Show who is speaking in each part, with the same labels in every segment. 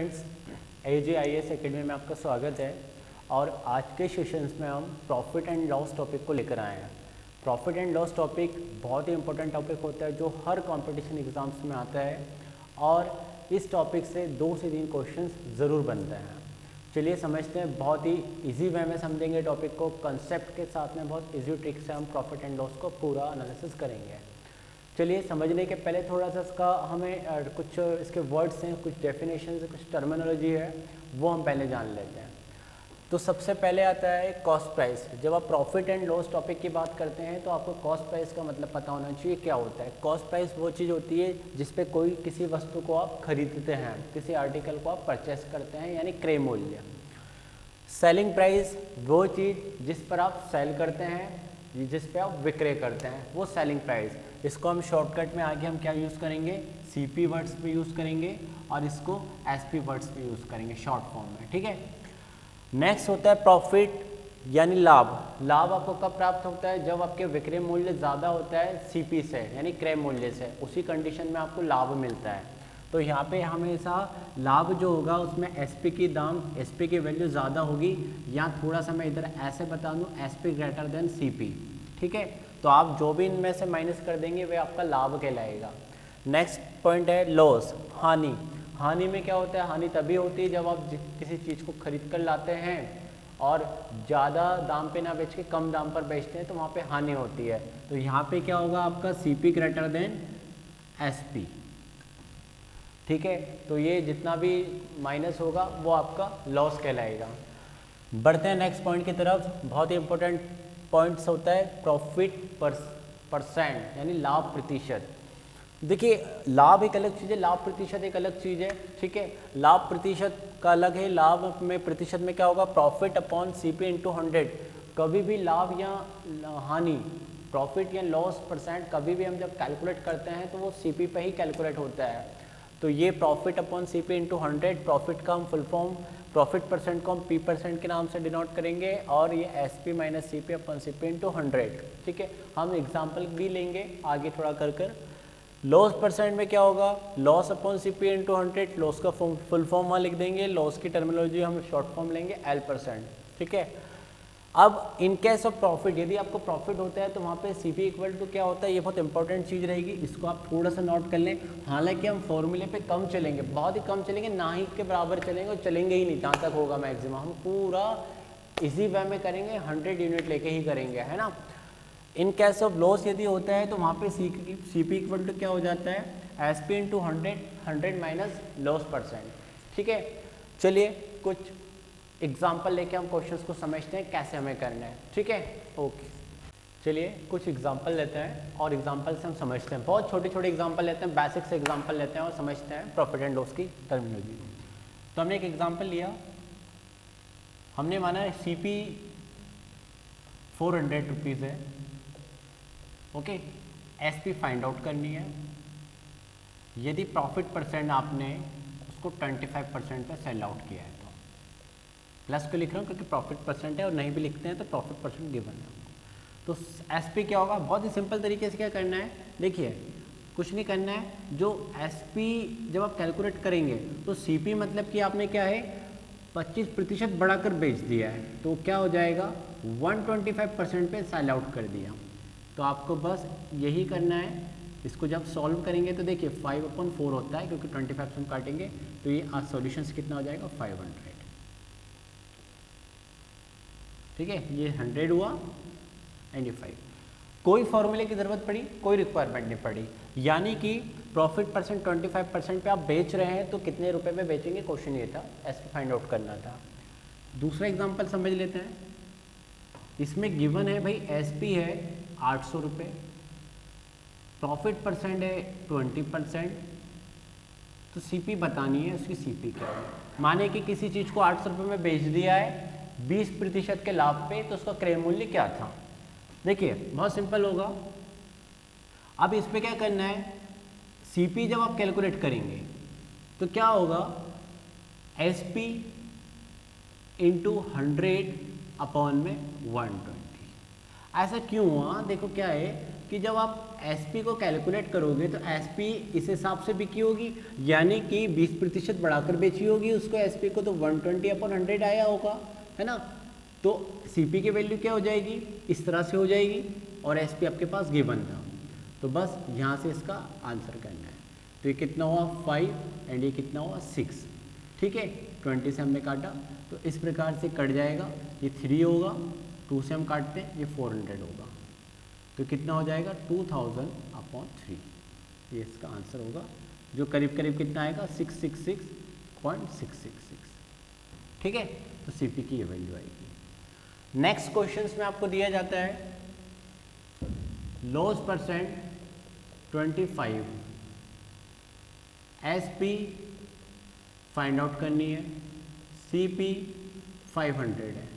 Speaker 1: Friends, AJIS academy में आपका स्वागत है। और आज के सेशंस में हम प्रॉफिट एंड लॉस टॉपिक को लेकर आए हैं। प्रॉफिट एंड लॉस टॉपिक बहुत ही इंपॉर्टेंट टॉपिक होता है जो हर कंपटीशन एग्जाम्स में आता है और इस टॉपिक से 2 से 3 क्वेश्चंस ज़रूर बनते हैं। चलिए समझते हैं, बहुत ही इजी वे में समझेंगे टॉपिक को, कंसेप्ट के साथ में बहुत इजी ट्रिक से हम प्रॉफिट एंड लॉस को पूरा एनालिसिस करेंगे। चलिए समझने के पहले थोड़ा सा इसका हमें कुछ इसके वर्ड्स हैं, कुछ डेफिनेशन है, कुछ टर्मिनोलॉजी है, वो हम पहले जान लेते हैं। तो सबसे पहले आता है कॉस्ट प्राइस। जब आप प्रॉफिट एंड लॉस टॉपिक की बात करते हैं तो आपको कॉस्ट प्राइस का मतलब पता होना चाहिए क्या होता है। कॉस्ट प्राइस वो चीज़ होती है जिस पे कोई किसी वस्तु को आप खरीदते हैं, किसी आर्टिकल को आप परचेस करते हैं, यानी क्रय मूल्य। सेलिंग प्राइस वो चीज़ जिस पर आप सेल करते हैं, जिस पे आप विक्रय करते हैं, वो सेलिंग प्राइस। इसको हम शॉर्टकट में आगे हम क्या यूज़ करेंगे, CP वर्ड्स पे यूज़ करेंगे और इसको SP वर्ड्स पे यूज़ करेंगे शॉर्ट फॉर्म में, ठीक है। नेक्स्ट होता है प्रॉफिट यानी लाभ। लाभ आपको कब प्राप्त होता है, जब आपके विक्रय मूल्य ज़्यादा होता है CP से, यानी क्रय मूल्य से, उसी कंडीशन में आपको लाभ मिलता है। तो यहाँ पे हमेशा लाभ जो होगा उसमें SP की दाम, SP की वैल्यू ज़्यादा होगी, या थोड़ा सा मैं इधर ऐसे बता दूँ, SP ग्रेटर देन CP, ठीक है। तो आप जो भी इनमें से माइनस कर देंगे वे आपका लाभ कहलाएगा। नेक्स्ट पॉइंट है लॉस, हानि। हानि में क्या होता है, हानि तभी होती है जब आप किसी चीज़ को खरीद कर लाते हैं और ज़्यादा दाम पे ना बेच के कम दाम पर बेचते हैं, तो वहाँ पे हानि होती है। तो यहाँ पे क्या होगा आपका CP ग्रेटर देन SP, ठीक है। तो ये जितना भी माइनस होगा वो आपका लॉस कहलाएगा। बढ़ते हैं नेक्स्ट पॉइंट की तरफ। बहुत ही इंपॉर्टेंट पॉइंट्स होता है प्रॉफिट परसेंट, यानी लाभ प्रतिशत। देखिए लाभ एक अलग चीज़ है, लाभ प्रतिशत एक अलग चीज़ है, ठीक है। लाभ प्रतिशत का अलग है। लाभ में प्रतिशत में क्या होगा, प्रॉफिट अपॉन CP इंटू 100। कभी भी लाभ या हानि, प्रॉफिट या लॉस परसेंट कभी भी हम जब कैलकुलेट करते हैं तो वो CP पे ही कैलकुलेट होता है। तो ये profit upon CP into 100, profit का हम फुल फॉर्म, प्रॉफिट परसेंट को हम P% के नाम से डिनोट करेंगे, और ये SP minus CP upon CP into 100, ठीक है। हम एग्जाम्पल भी लेंगे आगे थोड़ा कर। लॉस परसेंट में क्या होगा, loss upon CP into 100, loss का फुल फॉर्म वहाँ लिख देंगे, लॉस की टर्मिनोलॉजी हम शॉर्ट फॉर्म लेंगे L%, ठीक है। अब इन केस ऑफ प्रॉफिट, यदि आपको प्रॉफिट होता है तो वहाँ पे CP इक्वल टू क्या होता है, ये बहुत इंपॉर्टेंट चीज़ रहेगी, इसको आप थोड़ा सा नोट कर लें। हालांकि हम फॉर्मूले पे कम चलेंगे, बहुत ही कम चलेंगे, ना ही के बराबर चलेंगे, और चलेंगे ही नहीं जहाँ तक होगा मैक्सिमम। हम पूरा इजी वे में करेंगे, 100 यूनिट लेके ही करेंगे, है ना। इन केस ऑफ लॉस यदि होता है तो वहाँ पे CP इक्वल टू क्या हो जाता है, SP into 100 minus loss percent, ठीक है। चलिए कुछ एग्जाम्पल लेके हम क्वेश्चंस को समझते हैं कैसे हमें करना है, ठीक है। ओके, चलिए कुछ एग्जाम्पल लेते हैं और एग्जाम्पल से हम समझते हैं। बहुत छोटे छोटे एग्जाम्पल लेते हैं, बेसिक से एग्जाम्पल लेते हैं और समझते हैं प्रॉफिट एंड लॉस की टर्मिनोलॉजी। तो हमने एक एग्जाम्पल लिया, हमने माना है CP 400 रुपीज़ है, ओके। SP फाइंड आउट करनी है। यदि प्रॉफिट परसेंट आपने उसको 25% पे सेल आउट किया है, तो प्लस को लिख रहा हूँ क्योंकि प्रॉफिट परसेंट है, और नहीं भी लिखते हैं तो प्रॉफिट परसेंट गिवन है। तो SP क्या होगा, बहुत ही सिंपल तरीके से क्या करना है, देखिए कुछ नहीं करना है। जो SP जब आप कैलकुलेट करेंगे तो CP मतलब कि आपने क्या है 25% बढ़ाकर बेच दिया है, तो क्या हो जाएगा 125% पे सेल आउट कर दिया। तो आपको बस यही करना है। इसको जब सॉल्व करेंगे तो देखिए 5/4 होता है, क्योंकि 25 से हम काटेंगे, तो ये आज सॉल्यूशन से कितना हो जाएगा 500, ठीक है। ये 100 हुआ एंड ये 5। कोई फॉर्मूले की ज़रूरत पड़ी, कोई रिक्वायरमेंट नहीं पड़ी, यानी कि प्रॉफिट परसेंट 25% पे आप बेच रहे हैं तो कितने रुपए में बेचेंगे, क्वेश्चन ये था, SP फाइंड आउट करना था। दूसरा एग्जांपल समझ लेते हैं। इसमें गिवन है भाई SP है 800 रुपये, प्रॉफिट परसेंट है 20%, तो CP बतानी है, उसकी CP क्या है। माने कि किसी चीज़ को 800 रुपये में बेच दिया है 20% के लाभ पे, तो उसका क्रय मूल्य क्या था। देखिए बहुत सिंपल होगा। अब इस पे क्या करना है, CP जब आप कैलकुलेट करेंगे तो क्या होगा, SP इंटू 100 अपॉन में 120। ऐसा क्यों हुआ, देखो क्या है, कि जब आप एसपी को कैलकुलेट करोगे तो एसपी इस हिसाब से बिकी होगी, यानी कि 20% बढ़ाकर बेची होगी उसको एसपी को, तो 120/100 आया होगा, है ना। तो सीपी की वैल्यू क्या हो जाएगी, इस तरह से हो जाएगी, और एसपी आपके पास गिवन था, तो बस यहाँ से इसका आंसर करना है। तो ये कितना हुआ 5 एंड ये कितना हुआ 6, ठीक है। 20 से हमने काटा तो इस प्रकार से कट जाएगा, ये 3 होगा, 2 से हम काटते हैं, ये 400 होगा, तो कितना हो जाएगा 2000/3, ये इसका आंसर होगा, जो करीब करीब कितना आएगा 666.666, ठीक है। तो सीपी की ये वैल्यू आएगी। नेक्स्ट क्वेश्चन में आपको दिया जाता है loss percent 25, SP find out करनी है, सीपी 500 है।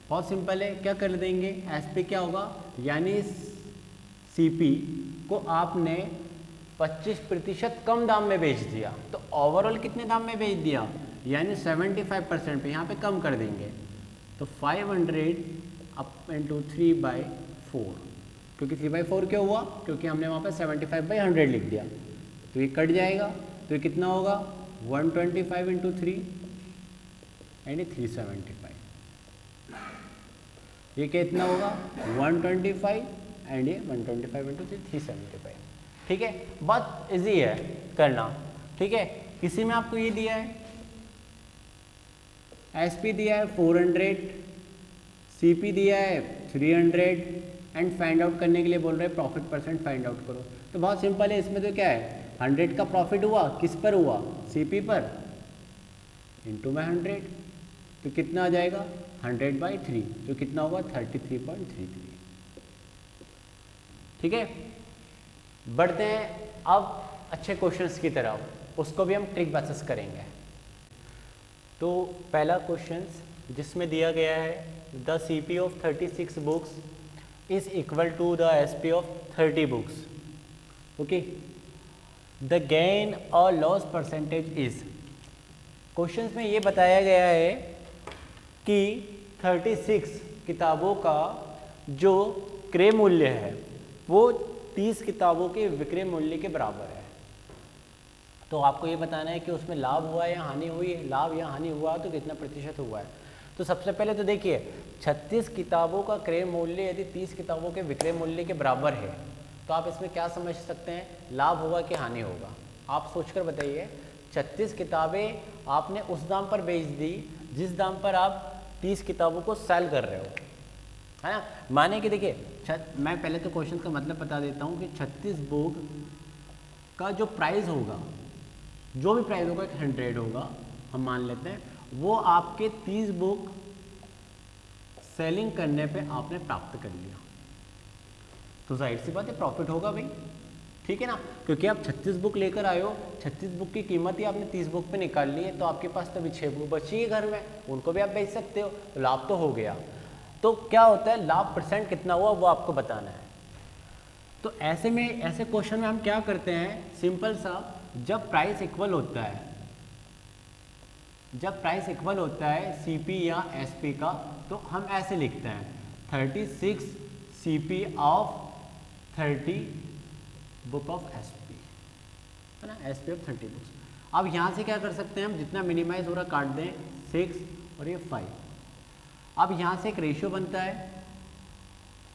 Speaker 1: बहुत सिंपल है, क्या कर देंगे, एसपी क्या होगा, यानी सीपी को आपने 25% कम दाम में बेच दिया, तो ओवरऑल कितने दाम में बेच दिया, यानी 75% पे, यहाँ पे कम कर देंगे, तो 500 अप इंटू 3/4, क्योंकि 3/4 क्यों हुआ, क्योंकि हमने वहाँ पे 75/100 लिख दिया, तो ये कट जाएगा, तो ये कितना होगा 125 इंटू 3 यानी 375, ये कितना होगा 125 एंड ये 125 इंटू 375, ठीक है। बहुत इजी है करना, ठीक है। किसी में आपको ये दिया है एसपी दिया है 400, सीपी दिया है 300 एंड फाइंड आउट करने के लिए बोल रहे हैं प्रॉफिट परसेंट फाइंड आउट करो। तो बहुत सिंपल है, इसमें तो क्या है 100 का प्रॉफिट हुआ, किस पर हुआ, सीपी पर, इंटू में 100, तो कितना आ जाएगा 100/3, जो कितना होगा 33.33, ठीक है। बढ़ते हैं अब अच्छे क्वेश्चंस की तरफ, उसको भी हम ट्रिक बेसिस करेंगे। तो पहला क्वेश्चंस जिसमें दिया गया है the CP of 36 books is equal to the SP of 30 books, okay. The gain और लॉस परसेंटेज इज, क्वेश्चंस में ये बताया गया है कि 36 किताबों का जो क्रय मूल्य है वो 30 किताबों के विक्रय मूल्य के बराबर है। तो आपको ये बताना है कि उसमें लाभ हुआ या हानि हुई है, लाभ या हानि हुआ तो कितना प्रतिशत हुआ है। तो सबसे पहले तो देखिए 36 किताबों का क्रय मूल्य यदि 30 किताबों के विक्रय मूल्य के बराबर है तो आप इसमें क्या समझ सकते हैं, लाभ होगा कि हानि होगा। आप सोचकर बताइए, 36 किताबें आपने उस दाम पर बेच दी जिस दाम पर आप 30 किताबों को सेल कर रहे हो, है ना। माने कि देखिए मैं पहले तो क्वेश्चन का मतलब बता देता हूँ कि 36 बुक का जो प्राइस होगा, जो भी प्राइस होगा 100 होगा, हम मान लेते हैं, वो आपके 30 बुक सेलिंग करने पे आपने प्राप्त कर लिया, तो जाहिर सी बात है प्रॉफिट होगा भाई, ठीक है ना। क्योंकि आप 36 बुक लेकर आए हो, 36 बुक की कीमत ही आपने 30 बुक पे निकाल ली है, तो आपके पास तभी 6 बुक बची है घर में, उनको भी आप बेच सकते हो, तो लाभ तो हो गया। तो क्या होता है, लाभ परसेंट कितना हुआ वो आपको बताना है। तो ऐसे में, ऐसे क्वेश्चन में हम क्या करते हैं, सिंपल सा, जब प्राइस इक्वल होता है, जब प्राइस इक्वल होता है सीपी या एसपी का, तो हम ऐसे लिखते हैं 36 CP of 30 book of SP, है ना, एसपी ऑफ 30 बुक्स। अब यहाँ से क्या कर सकते हैं हम, जितना मिनिमाइज हो रहा काट दें, 6 और ये 5। अब यहाँ से एक रेशियो बनता है,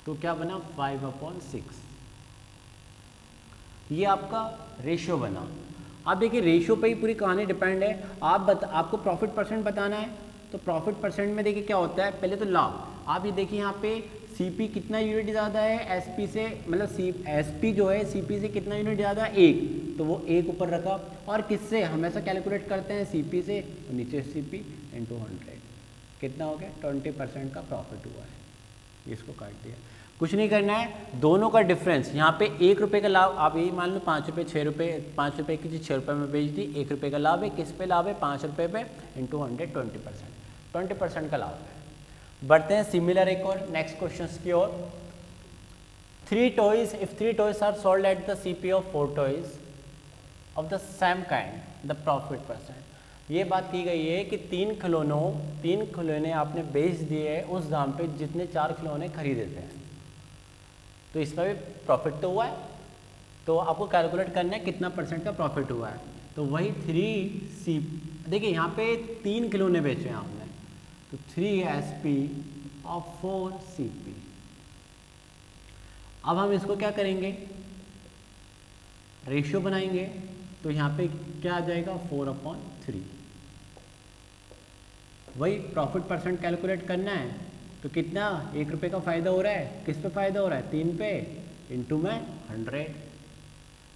Speaker 1: तो क्या बना 5/6, ये आपका रेशियो बना। अब देखिए रेशियो पे ही पूरी कहानी डिपेंड है। आपको प्रॉफिट परसेंट बताना है, तो प्रॉफिट परसेंट में देखिए क्या होता है, पहले तो लाभ। आप ये देखिए यहाँ पे सीपी कितना यूनिट ज़्यादा है एसपी से, मतलब एसपी जो है सीपी से कितना यूनिट ज़्यादा है, 1, तो वो 1 ऊपर रखा। और किससे हमेशा कैलकुलेट करते हैं, सीपी से, तो नीचे सीपी इंटू 100, कितना हो गया 20% का प्रॉफिट हुआ है, इसको काट दिया। कुछ नहीं करना है, दोनों का डिफरेंस, यहाँ पे 1 रुपये का लाभ, आप यही मान लो 5 रुपये 6 रुपये, 5 रुपये की चीज़ 6 रुपये में बेच दी, 1 रुपये का लाभ है, किस पे लाभ है 5 रुपये पे इंटू 100, 20% का लाभ है। बढ़ते हैं सिमिलर एक और नेक्स्ट क्वेश्चन की ओर। 3 toys, if 3 toys are sold at the CP of 4 toys of the same kind, the profit percent, ये बात की गई है कि 3 खिलौने आपने बेच दिए उस दाम पे जितने 4 खिलौने खरीदे थे। तो इसमें भी प्रॉफिट तो हुआ है, तो आपको कैलकुलेट करना है कितना परसेंट का प्रॉफिट हुआ है। तो वही 3C, देखिए यहाँ पे 3 किलो ने बेचे हैं आपने, तो 3SP और 4CP। अब हम इसको क्या करेंगे, रेशियो बनाएंगे, तो यहाँ पे क्या आ जाएगा 4/3। वही प्रॉफिट परसेंट कैलकुलेट करना है, तो कितना 1 रुपये का फ़ायदा हो रहा है, किस पे फ़ायदा हो रहा है, 3 पे, इंटू में 100,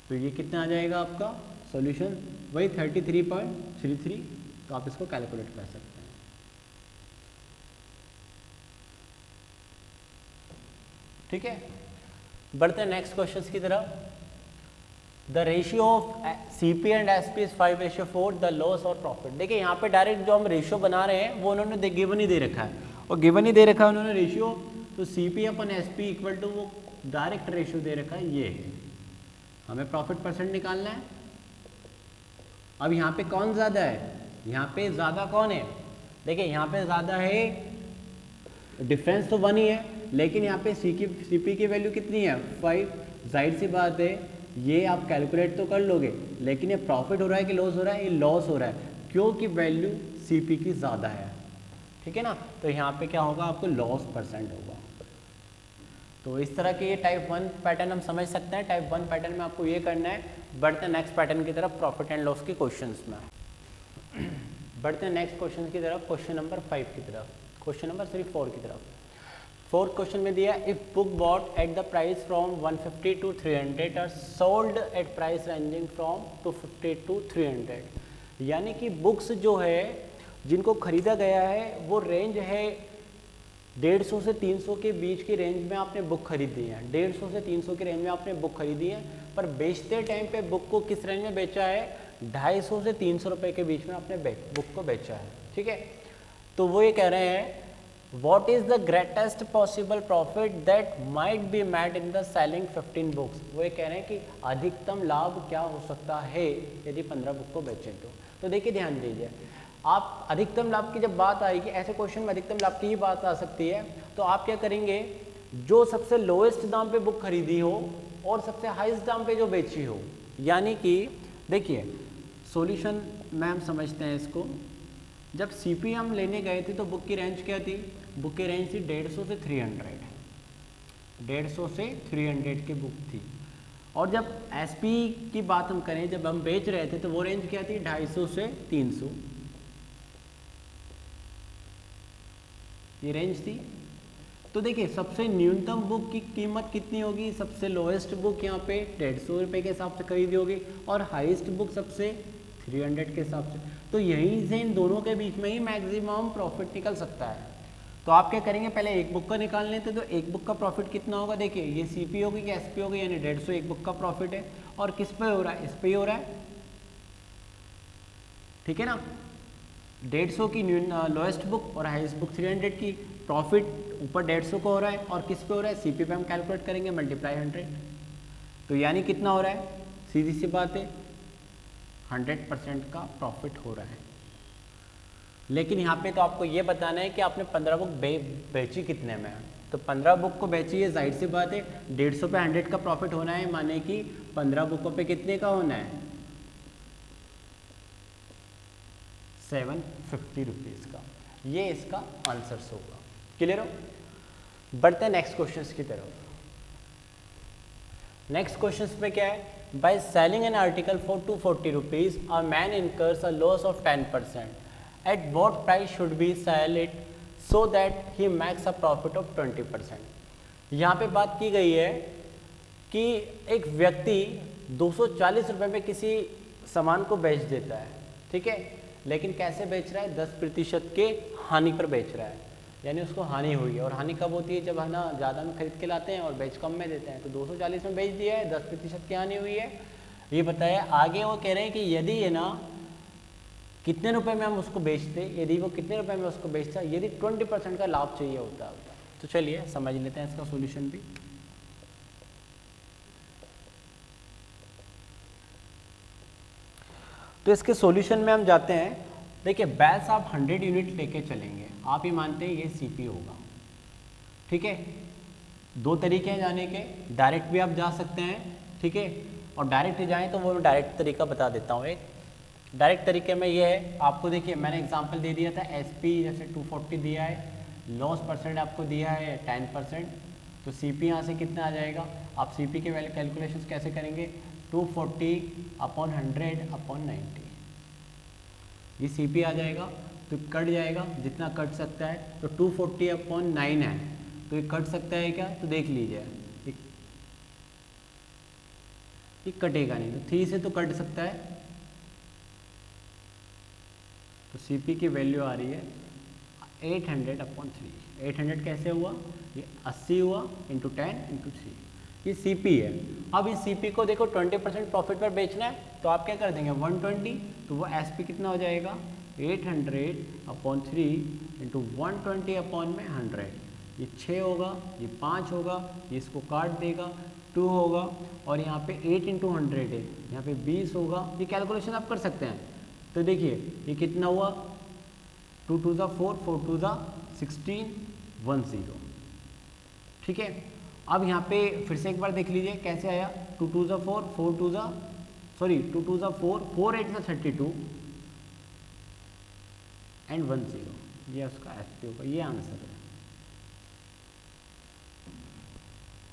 Speaker 1: तो ये कितना आ जाएगा आपका सॉल्यूशन, वही 33.33। तो आप इसको कैलकुलेट कर सकते हैं। ठीक है, बढ़ते हैं नेक्स्ट क्वेश्चन की तरफ। The ratio of CP and SP is 5:4, the loss और प्रॉफिट। देखिए यहाँ पे डायरेक्ट जो हम रेशियो बना रहे हैं वो उन्होंने गिवन ही दे रखा है, और गिवन ही दे रखा है उन्होंने रेशियो, तो CP/SP इक्वल टू वो डायरेक्ट रेशियो दे रखा है, ये है। हमें प्रॉफिट परसेंट निकालना है। अब यहाँ पे कौन ज़्यादा है, यहाँ पे ज़्यादा कौन है, देखिए यहाँ पे ज़्यादा है, डिफरेंस तो 1 ही है, लेकिन यहाँ पे CP की वैल्यू कितनी है 5। जाहिर सी बात है ये आप कैलकुलेट तो कर लोगे, लेकिन ये प्रॉफिट हो रहा है कि लॉस हो रहा है, ये लॉस हो रहा है, क्योंकि वैल्यू CP की ज़्यादा है। ठीक है ना, तो यहाँ पे क्या होगा, आपको लॉस परसेंट होगा। तो इस तरह के ये टाइप 1 पैटर्न हम समझ सकते हैं। टाइप 1 पैटर्न में आपको ये करना है। बढ़ते हैं नेक्स्ट पैटर्न की तरफ, प्रॉफिट एंड लॉस के क्वेश्चंस में। बढ़ते हैं नेक्स्ट क्वेश्चन की तरफ, क्वेश्चन नंबर 5 की तरफ, क्वेश्चन नंबर 4 की तरफ। फोर्थ क्वेश्चन में दिया, if book bought at the price from 150 to 300 और sold at price ranging from 250 to 300, यानी कि बुक्स जो है जिनको खरीदा गया है वो रेंज है 150 से 300 के बीच की रेंज में आपने बुक खरीदी है, 150 से 300 की रेंज में आपने बुक खरीदी है, पर बेचते टाइम पे बुक को किस रेंज में बेचा है, 250 से 300 रुपये के बीच में आपने बुक को बेचा है। ठीक है, तो वो ये कह रहे हैं What is the greatest possible profit that might be made in the selling 15 books? वो ये कह रहे हैं कि अधिकतम लाभ क्या हो सकता है यदि 15 बुक को बेचें तो देखिए ध्यान दीजिए, आप अधिकतम लाभ की जब बात आएगी, ऐसे क्वेश्चन में अधिकतम लाभ की ही बात आ सकती है, तो आप क्या करेंगे, जो सबसे लोएस्ट दाम पे बुक खरीदी हो और सबसे हाईएस्ट दाम पे जो बेची हो, यानी कि देखिए सॉल्यूशन में हम समझते हैं इसको। जब CP हम लेने गए थे तो बुक की रेंज क्या थी, बुक की रेंज थी 150 से 300, 150 से 300 की बुक थी। और जब SP की बात हम करें, जब हम बेच रहे थे तो वो रेंज क्या थी, 250 से 300, ये रेंज थी। तो देखिए सबसे न्यूनतम बुक की कीमत कितनी होगी, सबसे लोएस्ट बुक यहाँ पे 150 रुपये के हिसाब से खरीदी होगी, और हाईएस्ट बुक सबसे 300 के हिसाब से। तो यहीं से इन दोनों के बीच में ही मैक्सिमम प्रॉफिट निकल सकता है। तो आप क्या करेंगे, पहले एक बुक का निकाल लेते, तो एक बुक का प्रॉफिट कितना होगा, देखिए ये CP होगी कि SP होगी, यानी 150 एक बुक का प्रॉफिट है, और किस पे हो रहा है, इस पे ही हो रहा है। ठीक है ना, 150 की लोएस्ट बुक और हाईएस्ट बुक 300 की, प्रॉफिट ऊपर 150 का हो रहा है, और किस पे हो रहा है, CP पे हम कैलकुलेट करेंगे मल्टीप्लाई 100, तो यानी कितना हो रहा है, सीधी सी बात है 100% का प्रॉफिट हो रहा है। लेकिन यहाँ पे तो आपको ये बताना है कि आपने 15 बुक बेची कितने में, तो 15 बुक को बेची है, जाहिर सी बात है 150 पे 100 का प्रॉफिट होना है, माने कि 15 बुकों पे कितने का होना है, 750 रुपीज़ का। ये इसका आंसर होगा। क्लियर हो, बढ़ते हैं नेक्स्ट क्वेश्चन की तरफ। नेक्स्ट क्वेश्चन में क्या है, by selling an article for 240 rupees a man incurs a loss of 10%, at what price should be sell it so that he makes a profit of 20%। यहाँ पे बात की गई है कि एक व्यक्ति 240 रुपये में किसी सामान को बेच देता है, ठीक है, लेकिन कैसे बेच रहा है, 10% के हानि पर बेच रहा है, यानी उसको हानि हुई है। और हानि कब होती है, जब है ना ज़्यादा में खरीद के लाते हैं और बेच कम में देते हैं। तो 240 में बेच दिया है, 10% की हानि हुई है, ये बताया। आगे वो कह रहे हैं कि यदि ये ना कितने रुपए में हम उसको बेचते, यदि वो कितने रुपए में उसको बेचता, यदि 20% का लाभ चाहिए होता है। तो चलिए समझ लेते हैं इसका सॉल्यूशन भी। तो इसके सॉल्यूशन में हम जाते हैं। देखिए बैच आप 100 यूनिट लेके चलेंगे, आप ये मानते हैं ये CP होगा, ठीक है, दो तरीके हैं जाने के, डायरेक्ट भी आप जा सकते हैं, ठीक है, और डायरेक्ट जाएँ तो वो डायरेक्ट तरीका बता देता हूँ। एक डायरेक्ट तरीके में ये है, आपको देखिए मैंने एग्जांपल दे दिया था, SP जैसे 240 दिया है, लॉस परसेंट आपको दिया है 10%, तो CP यहाँ से कितना आ जाएगा, आप CP के वैल्यू कैलकुलेशंस कैसे करेंगे, 240/100/90, ये CP आ जाएगा, तो कट जाएगा जितना कट सकता है, तो 240/9 है, तो ये कट सकता है क्या, तो देख लीजिए ये कटेगा नहीं, तो 3 से तो कट सकता है, तो CP की वैल्यू आ रही है 800/3। 800 कैसे हुआ, ये 80 हुआ इंटू 10 इंटू 3, ये CP है। अब इस CP को देखो 20% प्रॉफिट पर बेचना है, तो आप क्या कर देंगे 120, तो वो SP कितना हो जाएगा 800/3 इंटू 120/100, ये 6 होगा, ये 5 होगा, ये इसको काट देगा, 2 होगा, और यहाँ पे 8 इंटू 100 है, यहाँ पे 20 होगा, ये कैलकुलेशन आप कर सकते हैं। तो देखिए ये कितना हुआ, 2 2 4, 4 2 16, 10, ठीक है। अब यहाँ पे फिर से एक बार देख लीजिए कैसे आया, 2 2 4, 4 2 सॉरी 2 2 4, 4 8 32 एंड 10, ये उसका SP होगा, ये आंसर है।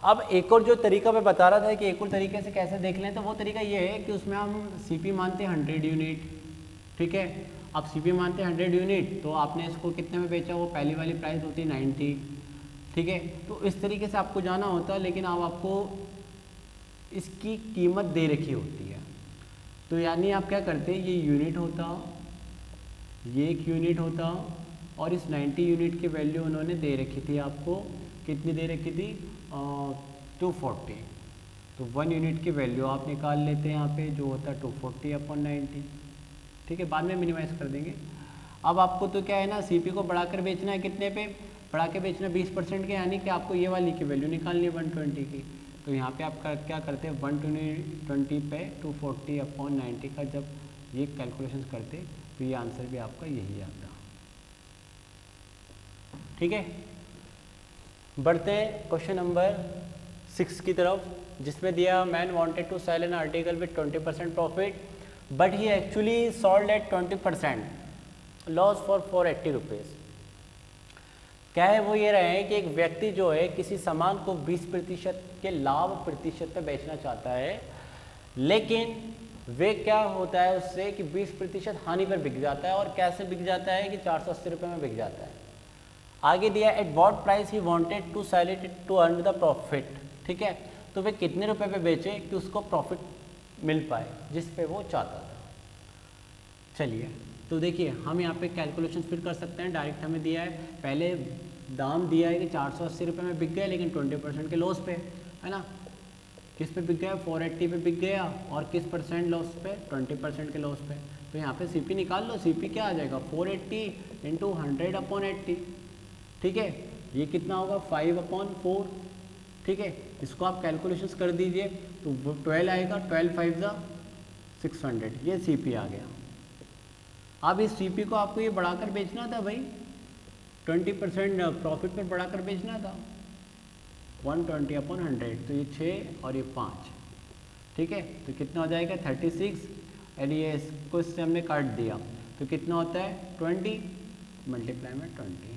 Speaker 1: अब एक और जो तरीका मैं बता रहा था कि एक और तरीके से कैसे देख लें, तो वो तरीका ये है कि उसमें हम CP मानते हैं 100 यूनिट, ठीक है। अब CP मानते हैं 100 यूनिट, तो आपने इसको कितने में बेचा, वो पहली वाली प्राइस होती है 90, ठीक है। तो इस तरीके से आपको जाना होता है, लेकिन अब आपको इसकी कीमत दे रखी होती है, तो यानी आप क्या करते हैं, ये यूनिट होता, ये एक यूनिट होता, और इस 90 यूनिट की वैल्यू उन्होंने दे रखी थी आपको, कितनी दे रखी थी 240, तो 1 यूनिट की वैल्यू आप निकाल लेते हैं यहाँ पे, जो होता है 240/90, ठीक है, बाद में मिनिमाइज कर देंगे। अब आपको तो क्या है ना, CP को बढ़ाकर बेचना है, कितने पे बढ़ा के बेचना, 20% के, यानी कि आपको ये वाली की वैल्यू निकालनी है 120 की, तो यहाँ पे आप क्या करते हैं 120 पे 240/90 का जब ये कैलकुलेशन करते, तो ये आंसर भी आपका यही आता, ठीक है। बढ़ते हैं क्वेश्चन नंबर 6 की तरफ, जिसमें दिया man wanted to sell an article with 20% profit but he actually sold at 20%, loss for 480 rupees. क्या है, वो ये रहे हैं कि एक व्यक्ति जो है किसी सामान को 20% के लाभ प्रतिशत पे बेचना चाहता है, लेकिन वे क्या होता है उससे कि 20% हानि पर बिक जाता है, और कैसे बिक जाता है कि 480 रुपये में बिक जाता है। आगे दिया at what price he wanted to sell it to earn the profit, ठीक है, तो वे कितने रुपए पे बेचे कि उसको प्रॉफिट मिल पाए जिस पे वो चाहता था। चलिए तो देखिए हम यहाँ पे कैलकुलेशन फिर कर सकते हैं, डायरेक्ट हमें दिया है, पहले दाम दिया है कि 480 रुपये में बिक गया, लेकिन 20% के लॉस पे, है ना, किस पे बिक गया, 480 पे बिक गया, और किस परसेंट लॉस पे, 20% के लॉस पे। तो यहाँ पे CP निकाल लो, CP क्या आ जाएगा 480 इंटू 100/80, ठीक है, ये कितना होगा 5/4, ठीक है, इसको आप कैलकुलेशंस कर दीजिए तो 12 आएगा, 12 5 600, ये CP आ गया। अब इस CP को आपको ये बढ़ाकर बेचना था भाई, 20% प्रॉफिट पर बढ़ाकर बेचना था, 120/100, तो ये 6 और ये 5, ठीक है, तो कितना हो जाएगा 36, और ये इसको इससे हमने काट दिया, तो कितना होता है 20 मल्टीप्लाई में 20,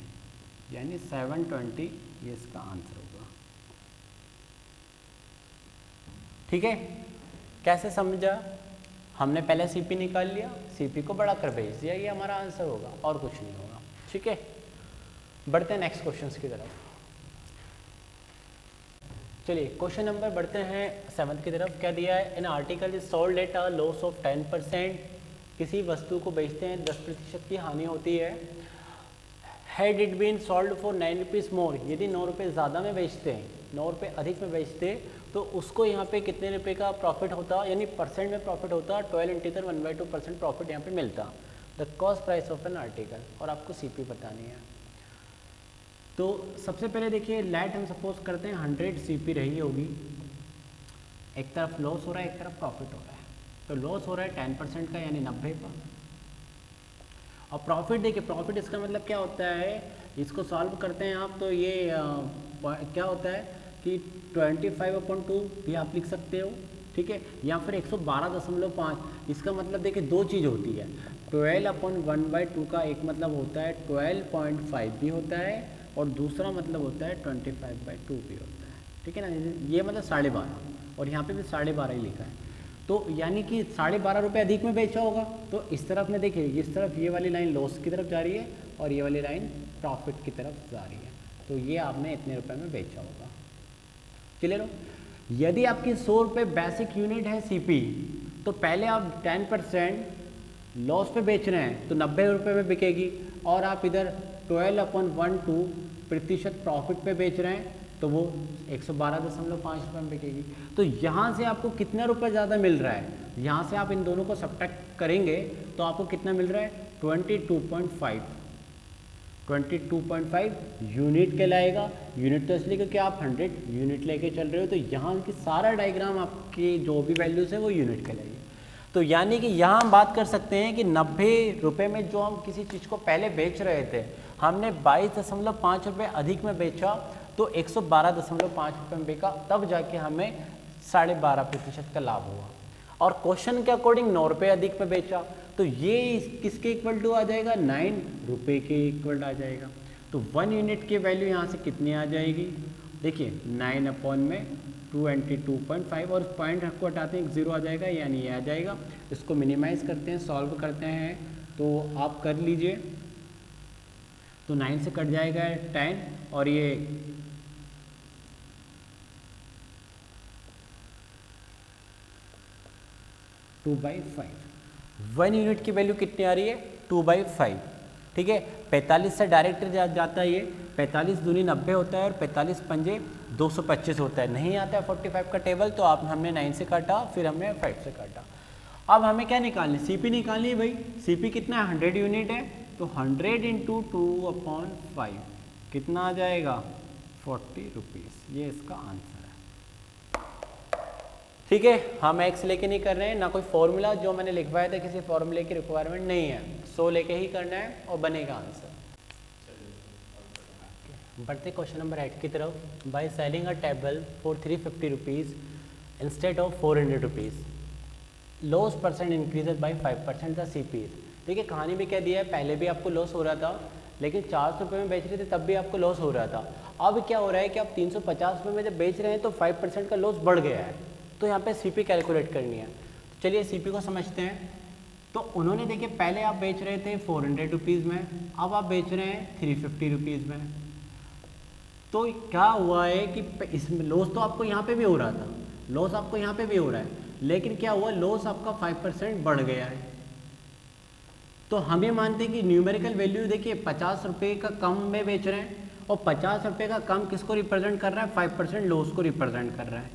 Speaker 1: यानी 720, ये इसका आंसर होगा, ठीक है। कैसे समझा, हमने पहले CP निकाल लिया, CP को बढ़ाकर भेज दिया, ये हमारा आंसर होगा और कुछ नहीं होगा, ठीक है। बढ़ते हैं नेक्स्ट क्वेश्चंस की तरफ। चलिए क्वेश्चन नंबर बढ़ते हैं 7 की तरफ। क्या दिया है, N article is sold at a loss of 10%, किसी वस्तु को बेचते हैं 10% की हानि होती है। Had it been sold for 9 rupees more, यदि 9 रुपये ज़्यादा में बेचते हैं, 9 रुपये अधिक में बेचते, तो उसको यहाँ पे कितने रुपए का प्रॉफिट होता, यानी परसेंट में प्रॉफिट होता, 12 × 1/2% प्रॉफिट यहाँ पे मिलता, the cost price of an article, और आपको CP बतानी है। तो सबसे पहले देखिए, लेट हम सपोज करते हैं 100 CP रही होगी, एक तरफ लॉस हो रहा है एक तरफ प्रॉफिट हो रहा है, तो लॉस हो रहा है 10% का, यानी 90 का, और प्रॉफिट देखिए, प्रॉफिट इसका मतलब क्या होता है, इसको सॉल्व करते हैं आप, तो ये क्या होता है कि 25/2 भी आप लिख सकते हो, ठीक है, या फिर 112.5। इसका मतलब देखिए दो चीज़ होती है, 12/1/2 का एक मतलब होता है 12.5 भी होता है और दूसरा मतलब होता है 25/2 भी होता है, ठीक है ना। ये मतलब 12.5 और यहाँ पे भी 12.5 ही लिखा है, तो यानी कि 12.5 रुपये अधिक में बेचा होगा। तो इस तरफ में देखिए, इस तरफ ये वाली लाइन लॉस की तरफ जा रही है और ये वाली लाइन प्रॉफिट की तरफ जा रही है, तो ये आपने इतने रुपए में बेचा होगा। क्लियर हो। यदि आपकी 100 रुपये बेसिक यूनिट है सीपी, तो पहले आप 10% लॉस पे बेच रहे हैं तो 90 रुपये में बिकेगी, और आप इधर 12/12% प्रॉफिट पे बेच रहे हैं तो वो 112.5 रुपये में बिकेगी। तो यहाँ से आपको कितना रुपये ज़्यादा मिल रहा है, यहाँ से आप इन दोनों को सब्ट्रैक्ट करेंगे तो आपको कितना मिल रहा है 22.5 यूनिट कहलाएगा। यूनिट तो इसलिए क्योंकि आप 100 यूनिट लेके चल रहे हो, तो यहाँ की सारा डायग्राम आपकी जो भी वैल्यूज़ है वो यूनिट कहलाएगी। तो यानी कि यहाँ हम बात कर सकते हैं कि 90 रुपये में जो हम किसी चीज़ को पहले बेच रहे थे, हमने 22.5 रुपये अधिक में बेचा तो 112.5 रुपये में बिका, तब जाके हमें 12.5% का लाभ हुआ। और क्वेश्चन के अकॉर्डिंग 9 रुपये अधिक में बेचा तो ये किसके इक्वल टू आ जाएगा, 9 रुपये के इक्वल आ जाएगा। तो 1 यूनिट की वैल्यू यहाँ से कितनी आ जाएगी, देखिए 9/22.5 और पॉइंट को हटाते हैं 0 आ जाएगा, यानी ये आ जाएगा। इसको मिनिमाइज करते हैं, सॉल्व करते हैं, तो आप कर लीजिए। तो 9 से कट जाएगा 10 और ये 2/5। 1 यूनिट की वैल्यू कितनी आ रही है 2/5, ठीक है। 45 से डायरेक्ट जाता है ये, 45 दूनी 90 होता है और 45 पंजे 225 होता है। नहीं आता है 45 का टेबल, तो आप हमने 9 से काटा, फिर हमने 5 से काटा। अब हमें क्या निकालनी, सीपी निकालनी है भाई। सीपी कितना है, 100 यूनिट है, तो 100 × 2/5 कितना आ जाएगा 40 रुपीज़। ये इसका आंसर है, ठीक है। हम एक्स लेके नहीं कर रहे हैं, ना कोई फॉर्मूला जो मैंने लिखवाया था किसी फॉर्मूले की रिक्वायरमेंट नहीं है, 100 लेके ही करना है और बनेगा आंसर। बढ़ते क्वेश्चन नंबर 8 की तरफ। By selling a table for 350 rupees instead of 400 rupees, loss percent increases by 5% the CP. देखिए कहानी में क्या दिया है, पहले भी आपको लॉस हो रहा था, लेकिन 400 रुपये में बेच रहे थे तब भी आपको लॉस हो रहा था। अब क्या हो रहा है कि आप 350 रुपये में जब बेच रहे हैं तो 5% का लॉस बढ़ गया है, तो यहाँ पे सीपी कैलकुलेट करनी है। तो चलिए सीपी को समझते हैं। तो उन्होंने देखिए पहले आप बेच रहे थे 400 रुपीज़ में, अब आप बेच रहे हैं 350 रुपीज़ में। तो क्या हुआ है कि इसमें लॉस तो आपको यहाँ पे भी हो रहा था, लॉस आपको यहाँ पे भी हो रहा है, लेकिन क्या हुआ, लॉस आपका 5% बढ़ गया है। तो हमें मानते हैं कि न्यूमेरिकल वैल्यू देखिए 50 रुपये का कम में बेच रहे हैं, और 50 रुपये का कम किसको रिप्रेजेंट कर रहा है, 5% लॉस को रिप्रेजेंट कर रहा है।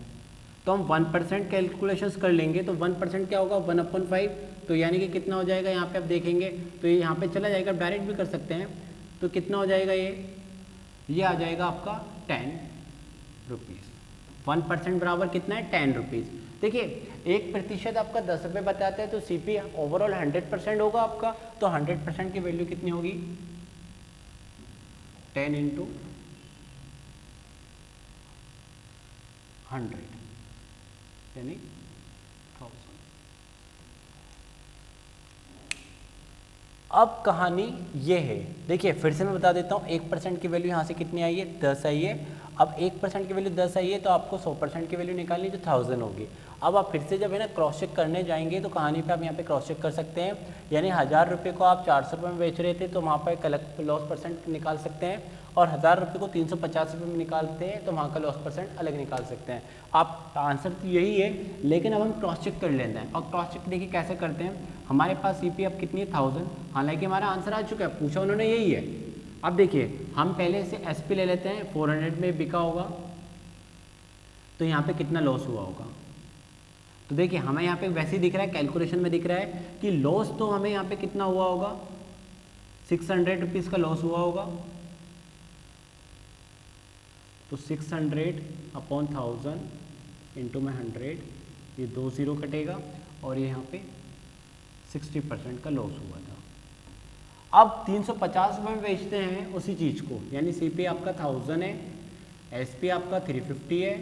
Speaker 1: तो हम 1% कैलकुलेशंस कर लेंगे, तो 1% क्या होगा 1/5, तो यानी कि कितना हो जाएगा, यहाँ पे आप देखेंगे तो ये यहाँ पे चला जाएगा, डायरेक्ट भी कर सकते हैं। तो कितना हो जाएगा, ये आ जाएगा आपका 10 रुपीज़। 1% बराबर कितना है 10 रुपीज़। देखिए 1% आपका 10 रुपये बताता है, तो सीपी ओवरऑल 100% होगा आपका, तो 100% की वैल्यू कितनी होगी 10 × 100 यानी 1000। अब कहानी ये है, देखिए फिर से मैं बता देता हूँ, 1% की वैल्यू यहाँ से कितनी आई है 10 आई है। अब 1% की वैल्यू 10 आई है, तो आपको 100% की वैल्यू निकालनी जो 1000 होगी। अब आप फिर से जब है ना क्रॉस चेक करने जाएंगे, तो कहानी पे आप यहाँ पे क्रॉस चेक कर सकते हैं। यानी 1000 रुपये को आप 400 रुपये में बेच रहे थे, तो वहाँ पर कलेक्ट लॉस परसेंट निकाल सकते हैं, और 1000 रुपये को 350 रुपये में निकालते हैं, तो वहाँ का लॉस परसेंट अलग निकाल सकते हैं। आप आंसर तो यही है, लेकिन अब हम क्रॉस चेक कर लेते हैं। और क्रॉस चेक देखिए कैसे करते हैं। हमारे पास सीपी अब कितनी है 1000, हालांकि हमारा आंसर आ चुका है, पूछा उन्होंने यही है। अब देखिए हम पहले से एसपी ले लेते हैं, 400 में बिका होगा, तो यहाँ पे कितना लॉस हुआ होगा। तो देखिए हमें यहाँ पे वैसे ही दिख रहा है, कैलकुलेशन में दिख रहा है कि लॉस तो हमें यहाँ पे कितना हुआ होगा 600 रुपीज़ का लॉस हुआ होगा। तो 600/1000 इंटू में 100, ये 2 0 कटेगा, और ये यहाँ पे 60% का लॉस हुआ था। अब 350 रुपये में बेचते हैं उसी चीज़ को, यानी सीपी आपका 1000 है, SP आपका 350 है।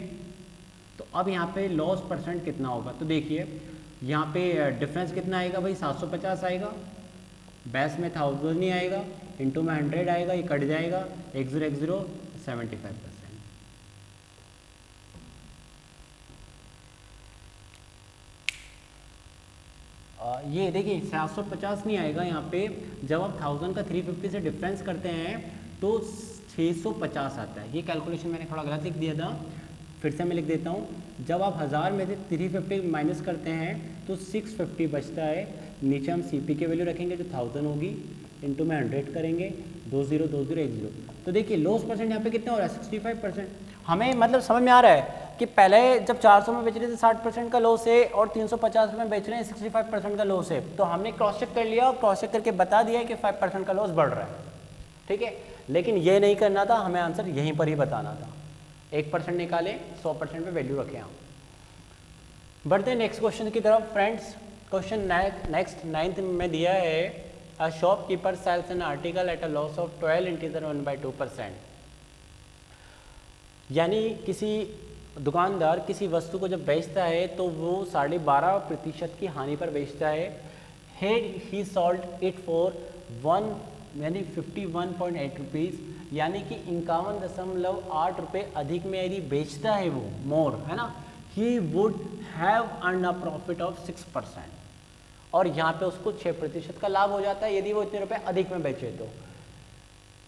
Speaker 1: तो अब यहाँ पे लॉस परसेंट कितना होगा, तो देखिए यहाँ पे डिफरेंस कितना आएगा भाई, 750 आएगा, बेस में 1000 नहीं आएगा, इंटू में 100 आएगा, ये कट जाएगा, 10 75%। ये देखिए 750 नहीं आएगा यहाँ पे, जब आप 1000 का 350 से डिफरेंस करते हैं तो 650 आता है। ये कैलकुलेशन मैंने थोड़ा गलत लिख दिया था, फिर से मैं लिख देता हूँ। जब आप 1000 में से 350 माइनस करते हैं तो 650 बचता है। नीचे हम CP की वैल्यू रखेंगे जो 1000 होगी, इंटू में 100 करेंगे, 20 तो देखिए लॉस परसेंट यहाँ पे कितना हो रहा है, 65%। हमें मतलब समझ में आ रहा है कि पहले जब 400 में बेच रहे थे 60% का लॉस है, और 350 में बेच रहे हैं 65% का लॉस है। तो हमने क्रॉस चेक कर लिया और क्रॉस चेक करके बता दिया है कि 5% का लॉस बढ़ रहा है, ठीक है। लेकिन ये नहीं करना था, हमें आंसर यहीं पर ही बताना था। 1% निकाले, 100% पे वैल्यू रखें आप। बढ़ते हैं नेक्स्ट क्वेश्चन की तरफ फ्रेंड्स। क्वेश्चन नेक्स्ट 9th में दिया है, a shopkeeper sells an article at a loss of 12 integer 1/2%। यानी किसी दुकानदार किसी वस्तु को जब बेचता है तो वो 12.5% की हानि पर बेचता है। ही सोल्ड इट फॉर 51.8 रुपीज़, यानी कि 51.8 रुपये अधिक में यदि बेचता है वो, मोर है ना, he would have earn a profit of 6%, और यहाँ पे उसको 6% का लाभ हो जाता है यदि वो इतने रुपए अधिक में बेचे तो।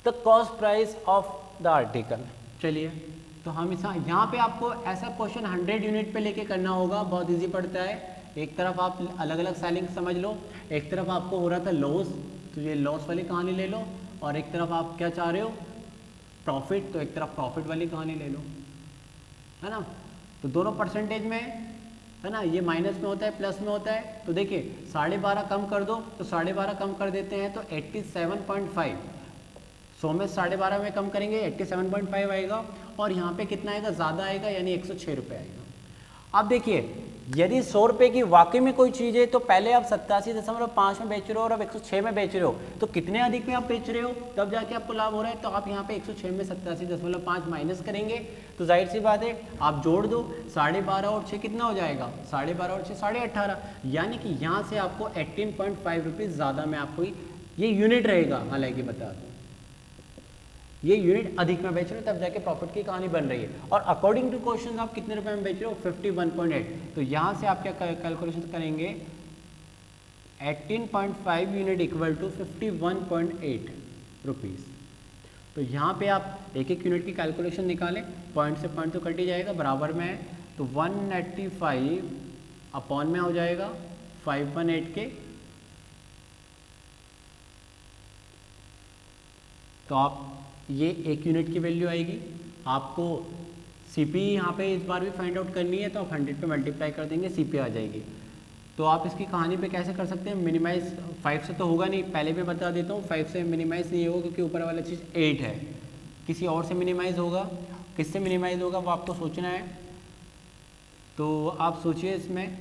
Speaker 1: The cost price of the article. चलिए तो हम यहाँ पे आपको ऐसा क्वेश्चन 100 यूनिट पे लेके करना होगा, बहुत इजी पड़ता है। एक तरफ आप अलग अलग सेलिंग समझ लो, एक तरफ आपको हो रहा था लॉस, तो ये लॉस वाली कहानी ले लो, और एक तरफ आप क्या चाह रहे हो, प्रॉफिट, तो एक तरफ प्रॉफिट वाली कहानी ले लो, है ना। तो दोनों परसेंटेज में है ना, ये माइनस में होता है प्लस में होता है। तो देखिए 12.5 कम कर दो, तो 12.5 कम कर देते हैं तो 87.5, 100 में 12.5 में कम करेंगे 87.5 आएगा, और यहाँ पे कितना आएगा, ज़्यादा आएगा, यानी 106 रुपये आएगा। अब देखिए यदि 100 रुपये की वाकई में कोई चीज़ है तो पहले आप 87.5 में बेच रहे हो और अब 106 में बेच रहे हो, तो कितने अधिक में आप बेच रहे हो तब जाके आपको लाभ हो रहा है। तो आप यहाँ पे 106 में 87.5 माइनस करेंगे तो जाहिर सी बात है आप जोड़ दो, 12.5 और 6 कितना हो जाएगा, 12.5 और 6 18.5, यानी कि यहाँ से आपको 18.5 रुपीज़ ज़्यादा में आपको ये यूनिट रहेगा। हालांकि बता दो ये यूनिट अधिक में बेच रहे हो तब जाके प्रॉफिट की कहानी बन रही है। और अकॉर्डिंग टू क्वेश्चन आप कितने रुपए में बेच रहे हो, 51.8। तो यहाँ से आप क्या कैलकुलेशन करेंगे, 18.5 यूनिट इक्वल टू 51.8 रुपीज़। तो यहाँ पे आप एक एक यूनिट की कैलकुलेशन निकालें, पॉइंट से पॉइंट तो कट ही जाएगा, बराबर में है तो 185 अपॉन में हो जाएगा 518 के। तो आप ये एक यूनिट की वैल्यू आएगी। आपको CP यहाँ पे इस बार भी फाइंड आउट करनी है तो आप 100 पे मल्टीप्लाई कर देंगे, CP आ जाएगी। तो आप इसकी कहानी पे कैसे कर सकते हैं, मिनिमाइज 5 से तो होगा नहीं, पहले भी बता देता हूँ 5 से मिनिमाइज नहीं होगा क्योंकि ऊपर वाला चीज़ 8 है, किसी और से मिनिमाइज होगा। किससे मिनिमाइज होगा वो आपको सोचना है, तो आप सोचिए इसमें,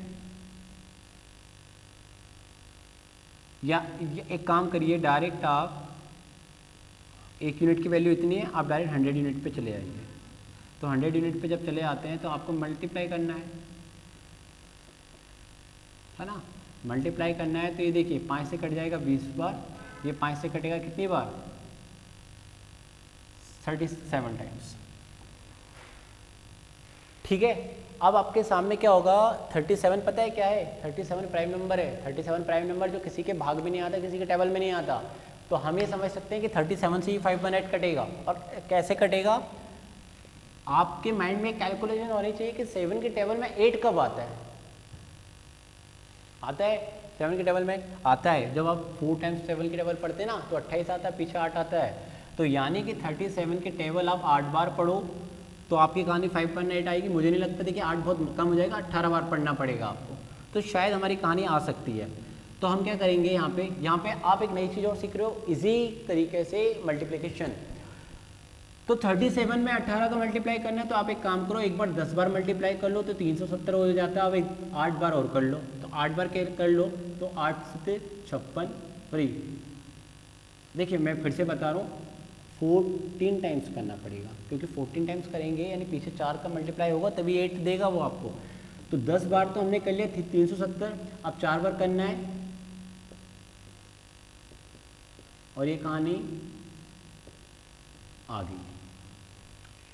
Speaker 1: या एक काम करिए, डायरेक्ट आप एक यूनिट की वैल्यू इतनी है, आप डायरेक्ट 100 यूनिट पे चले आइए। तो 100 यूनिट पे जब चले आते हैं तो आपको मल्टीप्लाई करना है ना, मल्टीप्लाई करना है। तो ये देखिए 5 से कट जाएगा 20 बार, ये 5 से कटेगा कितनी बार, 37 टाइम्स, ठीक है। अब आपके सामने क्या होगा, 37 पता है क्या है, 37 प्राइम नंबर है। 37 प्राइम नंबर जो किसी के भाग में नहीं आता, किसी के टेबल में नहीं आता। तो हम ये समझ सकते हैं कि 37 से ही 518 कटेगा। और कैसे कटेगा, आपके माइंड में कैलकुलेशन होनी चाहिए कि 7 के टेबल में 8 कब आता है, आता है 7 के टेबल में आता है जब आप 4 टाइम्स 7 के टेबल पढ़ते हैं ना, तो 28 आता है, पीछे 8 आता है। तो यानी कि 37 के टेबल आप 8 बार पढ़ो तो आपकी कहानी 518 आएगी। मुझे नहीं लगता, देखिए 8 बहुत कम हो जाएगा, 18 बार पढ़ना पड़ेगा आपको, तो शायद हमारी कहानी आ सकती है। तो हम क्या करेंगे, यहाँ पे आप एक नई चीज़ और सीख रहे हो, इजी तरीके से मल्टीप्लिकेशन। तो 37 में 18 का मल्टीप्लाई करना है, तो आप एक काम करो, एक बार 10 बार मल्टीप्लाई कर लो तो 370 हो जाता है। अब एक 8 बार और कर लो, तो 8 बार कर लो तो 8 से 56 फ्री। देखिए मैं फिर से बता रहा हूँ, 14 टाइम्स करना पड़ेगा, क्योंकि 14 टाइम्स करेंगे यानी पीछे 4 का मल्टीप्लाई होगा तभी 8 देगा वो आपको। तो 10 बार तो हमने कर लिया 370, अब 4 बार करना है और ये कहानी आ गई।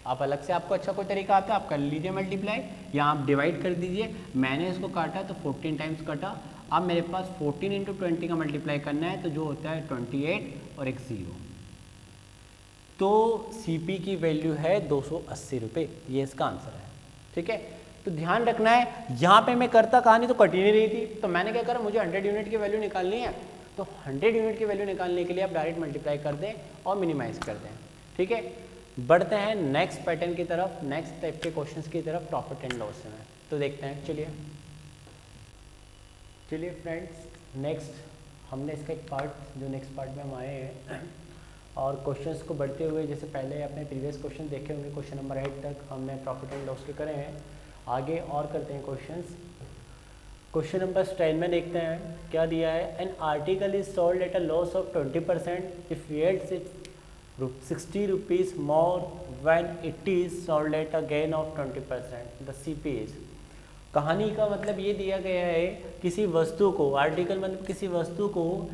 Speaker 1: आप अलग से आपको अच्छा कोई तरीका आता है आप कर लीजिए मल्टीप्लाई, या आप डिवाइड कर दीजिए। मैंने इसको काटा तो 14 टाइम्स कटा। अब मेरे पास 14 × 20 का मल्टीप्लाई करना है, तो जो होता है 28 और एक 0। तो CP की वैल्यू है 280 रुपये, ये इसका आंसर है। ठीक है, तो ध्यान रखना है, यहाँ पे मैं करता कहानी तो कट ही नहीं रही थी, तो मैंने क्या करा, मुझे 100 यूनिट की वैल्यू निकालनी है, तो 100 यूनिट की वैल्यू निकालने के लिए आप डायरेक्ट मल्टीप्लाई कर दें और मिनिमाइज कर दें। ठीक है, बढ़ते हैं नेक्स्ट पैटर्न की तरफ, नेक्स्ट टाइप के क्वेश्चंस की तरफ, प्रॉफिट एंड लॉस में। तो देखते हैं, चलिए फ्रेंड्स, नेक्स्ट हमने इसका एक पार्ट, जो नेक्स्ट पार्ट में हम आए हैं, और क्वेश्चंस को बढ़ते हुए, जैसे पहले अपने प्रीवियस क्वेश्चन देखे होंगे, क्वेश्चन नंबर 8 तक हमने प्रॉफिट एंड लॉस के करे हैं। आगे और करते हैं क्वेश्चंस। क्वेश्चन नंबर 10 में देखते हैं क्या दिया है। N article is sold at a loss of 20% if yields it 60 rupees more when it is sold at a gain of 20%. The CP is, कहानी का मतलब ये दिया गया है, किसी वस्तु को, आर्टिकल मतलब किसी वस्तु को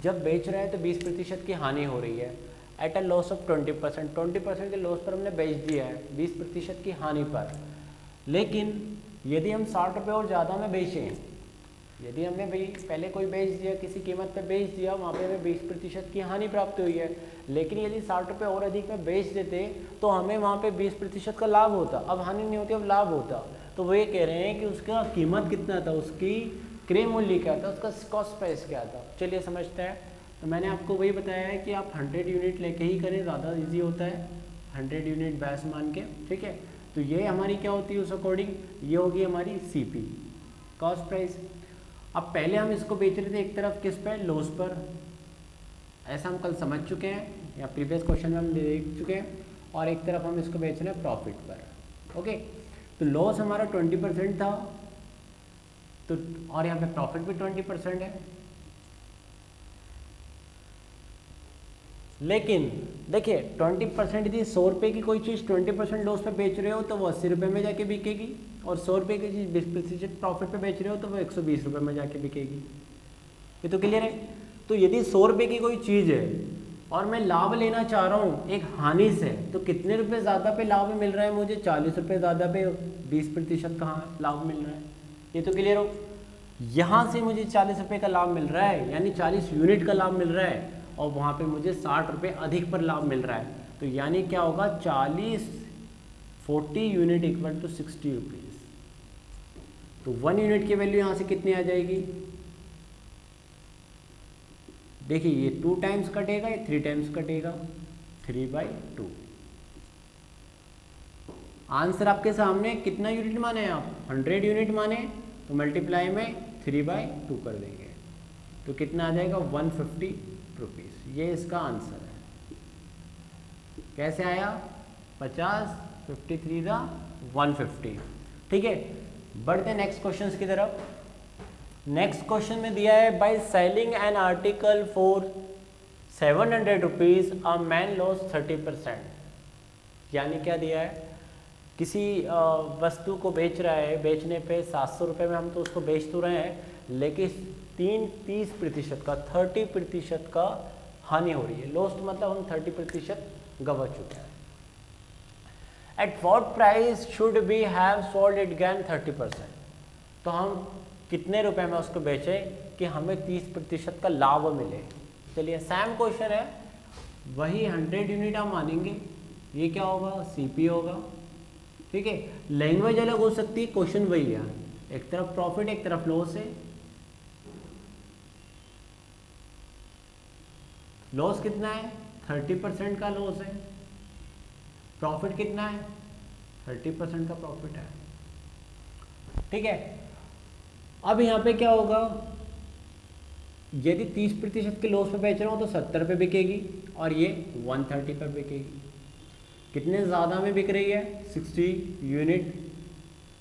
Speaker 1: जब बेच रहे हैं तो 20% की हानि हो रही है। एट अ लॉस ऑफ 20%, 20% के लॉस पर हमने बेच दिया है 20% की हानि पर। लेकिन यदि हम 60 रुपये और ज़्यादा में बेचें, यदि हमने भाई पहले कोई बेच दिया, किसी कीमत पे बेच दिया, वहाँ पे हमें 20% की हानि प्राप्त हुई है, लेकिन यदि 60 रुपये और अधिक में बेच देते तो हमें वहाँ पे 20% का लाभ होता। अब हानि नहीं होती, अब लाभ होता। तो वो ये कह रहे हैं कि उसका कीमत कितना था, उसकी क्रय मूल्य क्या था, उसका कॉस्ट प्राइस क्या था। चलिए समझते हैं। तो मैंने आपको वही बताया है कि आप 100 यूनिट लेके ही करें, ज़्यादा ईजी होता है, 100 यूनिट बैच मान के। ठीक है, तो ये हमारी क्या होती है उस अकॉर्डिंग, ये होगी हमारी CP, कॉस्ट प्राइस। अब पहले हम इसको बेच रहे थे एक तरफ किस पे, लॉस पर, ऐसा हम कल समझ चुके हैं या प्रीवियस क्वेश्चन में हम देख चुके हैं, और एक तरफ हम इसको बेच रहे हैं प्रॉफिट पर। ओके, तो लॉस हमारा 20% था, तो और यहाँ पे प्रॉफिट भी 20% है। लेकिन देखिए 20% यदि 100 रुपये की कोई चीज़ 20% लॉस पे बेच रहे हो तो वो 80 रुपये में जाके बिकेगी, और 100 रुपये की चीज़ 20% प्रॉफिट पे बेच रहे हो तो वो 120 रुपये में जाके बिकेगी। ये तो क्लियर है। तो यदि 100 रुपये की कोई चीज़ है और मैं लाभ लेना चाह रहा हूँ एक हानि से, तो कितने रुपए ज़्यादा पे लाभ मिल रहा है मुझे, 40 रुपये ज़्यादा पे 20% का लाभ मिल रहा है। ये तो क्लियर हो। यहाँ से मुझे 40 रुपये का लाभ मिल रहा है, यानी 40 यूनिट का लाभ मिल रहा है, और वहाँ पे मुझे 60 रुपये अधिक पर लाभ मिल रहा है। तो यानी क्या होगा, 40 यूनिट इक्वल टू 60 रुपीज़। तो 1 यूनिट की वैल्यू यहाँ से कितनी आ जाएगी, देखिए ये 2 टाइम्स कटेगा, ये 3 टाइम्स कटेगा, 3/2। आंसर आपके सामने, कितना यूनिट माने आप, 100 यूनिट माने, तो मल्टीप्लाई में 3/2 कर देंगे, तो कितना आ जाएगा 150 रुपीज़। ये इसका आंसर है। कैसे आया, 50, 53 दा 150। ठीक है, बढ़ते नेक्स्ट क्वेश्चन की तरफ। नेक्स्ट क्वेश्चन में दिया है, by selling an article for 700 rupees a man loss 30%। यानी क्या दिया है, किसी वस्तु को बेच रहा है, बेचने पे 700 रुपये में हम तो उसको बेच तो रहे हैं, लेकिन 30% का 30% का हानि हो रही है। लॉस्ट मतलब हम 30% गंवा चुके हैं। At what price should we have sold it gain 30%। तो हम कितने रुपए में उसको बेचें कि हमें 30% का लाभ मिले। चलिए सेम क्वेश्चन है, वही 100 यूनिट हम मानेंगे, ये क्या होगा, CP होगा। ठीक है, लैंग्वेज अलग हो सकती है, क्वेश्चन वही है, एक तरफ प्रॉफिट एक तरफ लॉस है। लॉस कितना है, 30% का लॉस है, प्रॉफिट कितना है, 30% का प्रॉफिट है। ठीक है, अब यहाँ पे क्या होगा, यदि 30% के लॉस पे बेच रहा हूँ तो 70 पे बिकेगी, और ये 130 पर बिकेगी। कितने ज़्यादा में बिक रही है, 60 यूनिट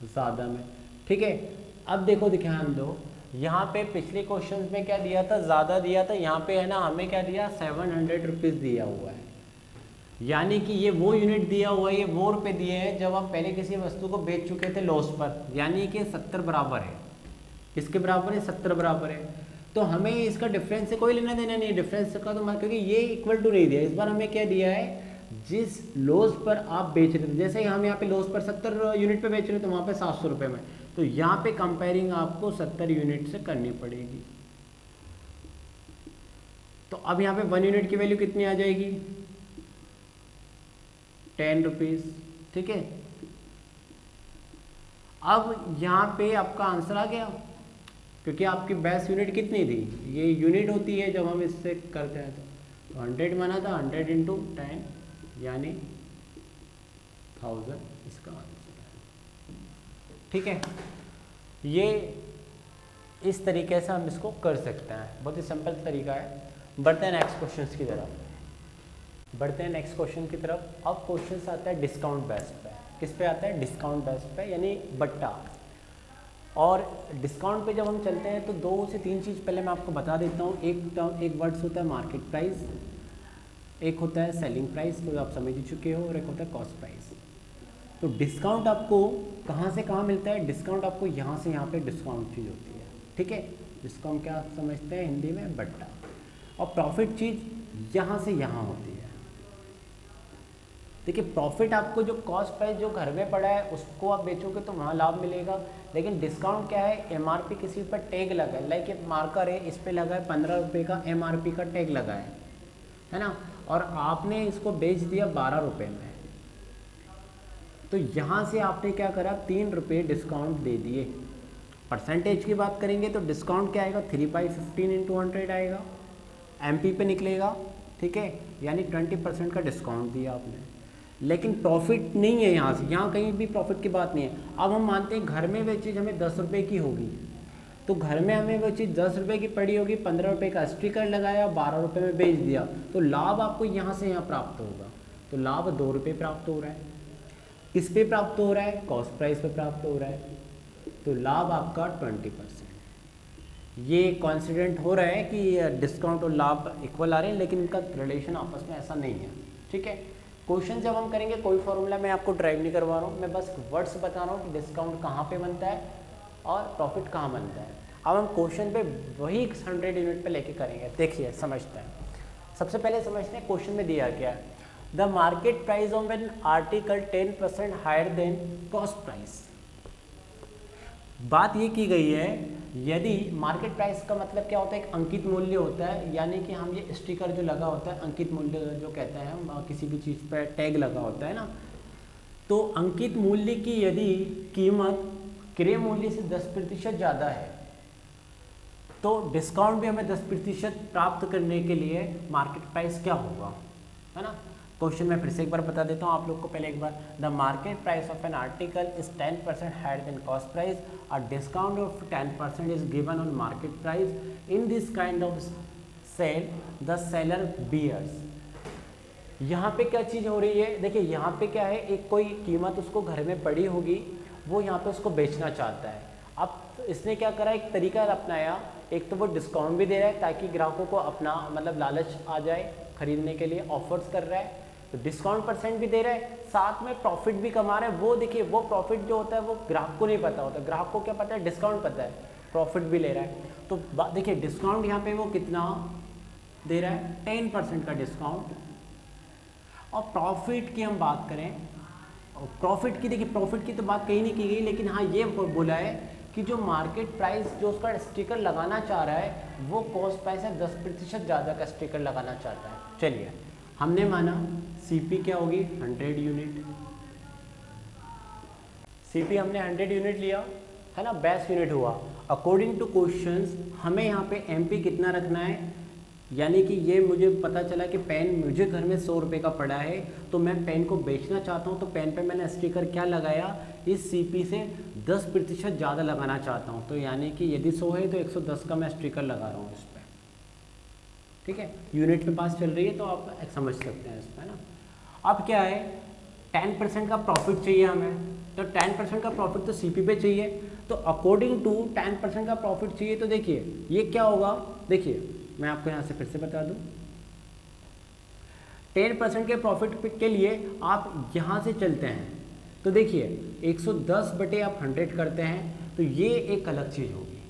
Speaker 1: ज़्यादा में। ठीक है, अब देखो ध्यान दो, यहाँ पे पिछले क्वेश्चन में क्या दिया था, ज़्यादा दिया था, यहाँ पे है ना हमें क्या दिया, 700 रुपीज़ दिया हुआ है। यानी कि ये वो यूनिट दिया हुआ है, ये वो रुपए दिए हैं जब आप पहले किसी वस्तु को बेच चुके थे लॉस पर, यानी कि 70 बराबर है। किसके बराबर है? 70 बराबर है। तो हमें इसका डिफरेंस से कोई लेना देना नहीं, डिफरेंस का तो क्योंकि ये इक्वल टू नहीं दिया, इस बार हमें क्या दिया है, जिस लॉस पर आप बेच रहे थे, जैसे हम यहाँ पे लॉस पर 70 यूनिट पे बेच रहे थे तो वहाँ पे 700 रुपये में, तो यहाँ पे कंपेयरिंग आपको 70 यूनिट से करनी पड़ेगी। तो अब यहाँ पे 1 यूनिट की वैल्यू कितनी आ जाएगी? 10 रुपीज़। ठीक है, अब यहाँ पे आपका आंसर आ गया, क्योंकि आपकी बेस यूनिट कितनी थी, ये यूनिट होती है जब हम इससे करते हैं तो 100 माना था, 100 इंटू 10 यानी 1000 इसका आंसर है। ठीक है, ये इस तरीके से हम इसको कर सकते हैं, बहुत ही सिंपल तरीका है। बढ़ते हैं नेक्स्ट क्वेश्चन की तरफ, बढ़ते हैं नेक्स्ट क्वेश्चन की तरफ। अब क्वेश्चन आता है डिस्काउंट बेस पे। किस पे आता है? डिस्काउंट बेस पे, यानी बट्टा। और डिस्काउंट पे जब हम चलते हैं तो 2 से 3 चीज़ पहले मैं आपको बता देता हूँ। एक वर्ड्स होता है मार्केट प्राइस, एक होता है सेलिंग प्राइस, तो आप समझ ही चुके हो, और एक होता है कॉस्ट प्राइस। तो डिस्काउंट आपको कहाँ से कहाँ मिलता है? डिस्काउंट आपको यहाँ से यहाँ पे डिस्काउंट चीज़ होती है। ठीक है, जिसको हम क्या समझते हैं हिंदी में? बट्टा। और प्रॉफिट चीज़ यहाँ से यहाँ होती है। देखिए, प्रॉफिट आपको जो कॉस्ट प्राइस जो घर में पड़ा है उसको आप बेचोगे तो वहाँ लाभ मिलेगा, लेकिन डिस्काउंट क्या है? एमआरपी किसी पर टैग लगा है, लाइक एक मार्कर है, इस पे लगा है 15 रुपये का एमआरपी का टैग लगा है ना, और आपने इसको बेच दिया 12 रुपये में, तो यहाँ से आपने क्या करा? 3 रुपये डिस्काउंट दे दिए। परसेंटेज की बात करेंगे तो डिस्काउंट क्या आएगा? 3/15 इंटू 100 आएगा, एमपी पे निकलेगा। ठीक है, यानी 20% का डिस्काउंट दिया आपने, लेकिन प्रॉफिट नहीं है यहाँ से, यहाँ कहीं भी प्रॉफिट की बात नहीं है। अब हम मानते हैं घर में वो चीज़ हमें 10 रुपये की होगी, तो घर में हमें वो चीज़ 10 रुपये की पड़ी होगी, 15 रुपये का स्टिकर लगाया, 12 रुपये में बेच दिया, तो लाभ आपको यहाँ से यहाँ प्राप्त होगा। तो लाभ 2 रुपये प्राप्त हो रहा है। किस पे प्राप्त हो रहा है? कॉस्ट प्राइस पे प्राप्त हो रहा है। तो लाभ आपका 20%। ये कॉन्सिडेंट हो रहा है कि डिस्काउंट और लाभ इक्वल आ रहे हैं, लेकिन इनका रिलेशन आपस में ऐसा नहीं है। ठीक है, क्वेश्चन जब हम करेंगे कोई फॉर्मूला मैं आपको ड्राइव नहीं करवा रहा हूँ, मैं बस वर्ड्स बता रहा हूँ कि डिस्काउंट कहाँ पे बनता है और प्रॉफिट कहाँ बनता है। अब हम क्वेश्चन पे वही 100 यूनिट पे लेके करेंगे। देखिए, समझते हैं। सबसे पहले समझते हैं क्वेश्चन में दिया क्या है। The market price of an article 10% higher than cost price. बात ये की गई है, यदि मार्केट प्राइस का मतलब क्या होता है? एक अंकित मूल्य होता है, यानी कि हम ये स्टिकर जो लगा होता है, अंकित मूल्य जो कहते हैं हम, किसी भी चीज़ पर टैग लगा होता है ना, तो अंकित मूल्य की यदि कीमत क्रय मूल्य से 10% ज़्यादा है, तो डिस्काउंट भी हमें 10% प्राप्त करने के लिए मार्केट प्राइस क्या होगा, है ना। क्वेश्चन मैं फिर से एक बार बता देता हूँ आप लोग को पहले एक बार। The market price of an article is 10% higher than cost price, a discount of 10% is given on market price. In this kind of sale the seller bears. यहाँ पे क्या चीज़ हो रही है? देखिए, यहाँ पे क्या है, एक कोई कीमत उसको घर में पड़ी होगी, वो यहाँ पे उसको बेचना चाहता है। अब इसने क्या करा? एक तरीका अपनाया, एक तो वो डिस्काउंट भी दे रहा है ताकि ग्राहकों को अपना मतलब लालच आ जाए खरीदने के लिए, ऑफर्स कर रहा है, तो डिस्काउंट परसेंट भी दे रहा है, साथ में प्रॉफिट भी कमा रहा है। वो देखिए, वो प्रॉफिट जो होता है वो ग्राहक को नहीं पता होता, ग्राहक को क्या पता है? डिस्काउंट पता है, प्रॉफिट भी ले रहा है। तो देखिए, डिस्काउंट यहाँ पे वो कितना दे रहा है? 10% का डिस्काउंट। और प्रॉफिट की हम बात करें, और प्रॉफिट की, देखिए प्रॉफिट की तो बात कहीं नहीं की गई, लेकिन हाँ ये बोला है कि जो मार्केट प्राइस जो उसका स्टिकर लगाना चाह रहा है, वो कॉस्ट प्राइस है 10% ज़्यादा का स्टिकर लगाना चाहता है। चलिए, हमने माना सीपी क्या होगी? 100 यूनिट। सीपी हमने 100 यूनिट लिया, है ना, बेस यूनिट हुआ। अकॉर्डिंग टू क्वेश्चंस हमें यहाँ पे एमपी कितना रखना है, यानी कि ये मुझे पता चला कि पेन मुझे घर में 100 रुपये का पड़ा है, तो मैं पेन को बेचना चाहता हूँ, तो पेन पे मैंने स्टिकर क्या लगाया? इस सीपी से 10% ज़्यादा लगाना चाहता हूँ, तो यानी कि यदि 100 है तो 110 का मैं स्टिकर लगा रहा हूँ इस पर। ठीक है, यूनिट पे पास चल रही है तो आप समझ सकते हैं इसमें ना। अब क्या है, 10% का प्रॉफिट चाहिए हमें, तो 10% का प्रॉफिट तो सीपी पे चाहिए, तो अकॉर्डिंग टू 10% का प्रॉफिट चाहिए, तो देखिए ये क्या होगा, देखिए मैं आपको यहाँ से फिर से बता दूँ। 10% के प्रॉफिट के लिए आप यहाँ से चलते हैं तो देखिए 110 बटे आप 100 करते हैं तो ये एक अलग चीज़ होगी,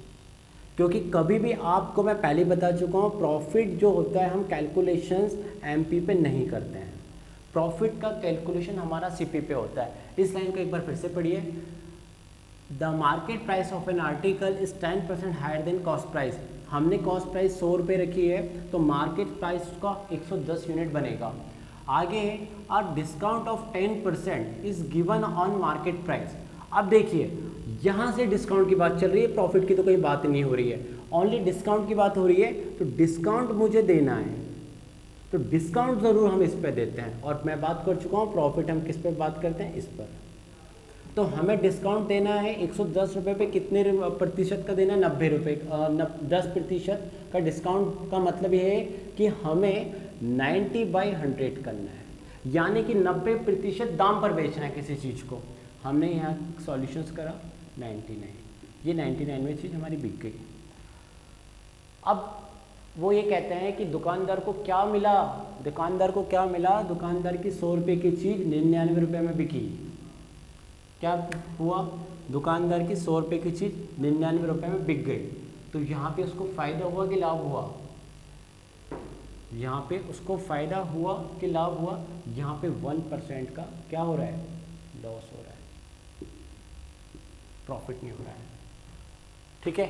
Speaker 1: क्योंकि कभी भी आपको मैं पहले बता चुका हूँ प्रॉफिट जो होता है हम कैलकुलेशंस एमपी पे नहीं करते हैं, प्रॉफिट का कैलकुलेशन हमारा सीपी पे होता है। इस लाइन को एक बार फिर से पढ़िए, the market price of an article is 10% higher than cost price. हमने कॉस्ट प्राइस 100 रुपये रखी है तो मार्केट प्राइस का 110 यूनिट बनेगा। आगे अ discount of 10% is given on market price. अब देखिए यहाँ से डिस्काउंट की बात चल रही है, प्रॉफिट की तो कोई बात नहीं हो रही है, ओनली डिस्काउंट की बात हो रही है। तो डिस्काउंट मुझे देना है तो डिस्काउंट ज़रूर हम इस पे देते हैं, और मैं बात कर चुका हूँ प्रॉफिट हम किस पे बात करते हैं, इस पर। तो हमें डिस्काउंट देना है 110 रुपये पे, कितने प्रतिशत का देना है, 90 रुपये, 10% का डिस्काउंट का मतलब ये है कि हमें 90/100 करना है, यानी कि 90% दाम पर बेचना है किसी चीज़ को। हमने यहाँ सॉल्यूशंस करा 99, ये 99वें चीज़ हमारी बिक गई। अब वो ये कहते हैं कि दुकानदार को क्या मिला, दुकानदार को क्या मिला, दुकानदार की 100 रुपये की चीज़ 99 रुपये में बिकी। क्या हुआ, दुकानदार की 100 रुपये की चीज़ 99 रुपये में बिक गई, तो यहाँ पे उसको फ़ायदा हुआ कि लाभ हुआ, यहाँ पे उसको फ़ायदा हुआ कि लाभ हुआ। यहाँ पे 1% का क्या हो रहा है, लॉस हो रहा है, प्रॉफिट नहीं हो रहा है। ठीक है,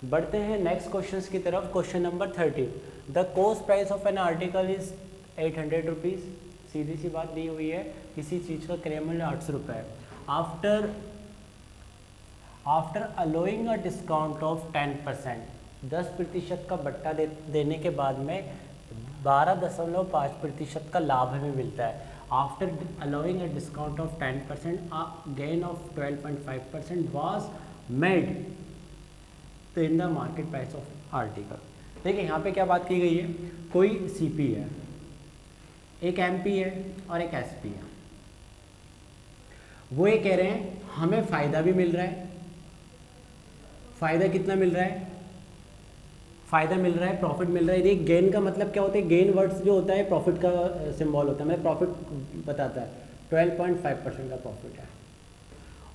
Speaker 1: बढ़ते हैं नेक्स्ट क्वेश्चन की तरफ। Question number 30, the cost price of an article is 800 rupees. सीधी सी बात दी हुई है, किसी चीज़ का क्रय मूल्य 800 रुपये है। After allowing a discount of 10%, 10% का बट्टा देने के बाद में 12.5% का लाभ हमें मिलता है। After allowing a discount of 10%, a gain of 12.5% was made in the market price of article. देखिए यहाँ पे क्या बात की गई है, कोई सीपी है, एक एमपी है और एक एसपी है। वो ये कह रहे हैं हमें फ़ायदा भी मिल रहा है। फ़ायदा कितना मिल रहा है, फ़ायदा मिल रहा है, प्रॉफिट मिल रहा है। देखिए गेन का मतलब क्या होता है, गेन वर्ड्स जो होता है प्रॉफिट का सिंबल होता है, मतलब प्रॉफिट बताता है। 12.5% का प्रॉफिट है।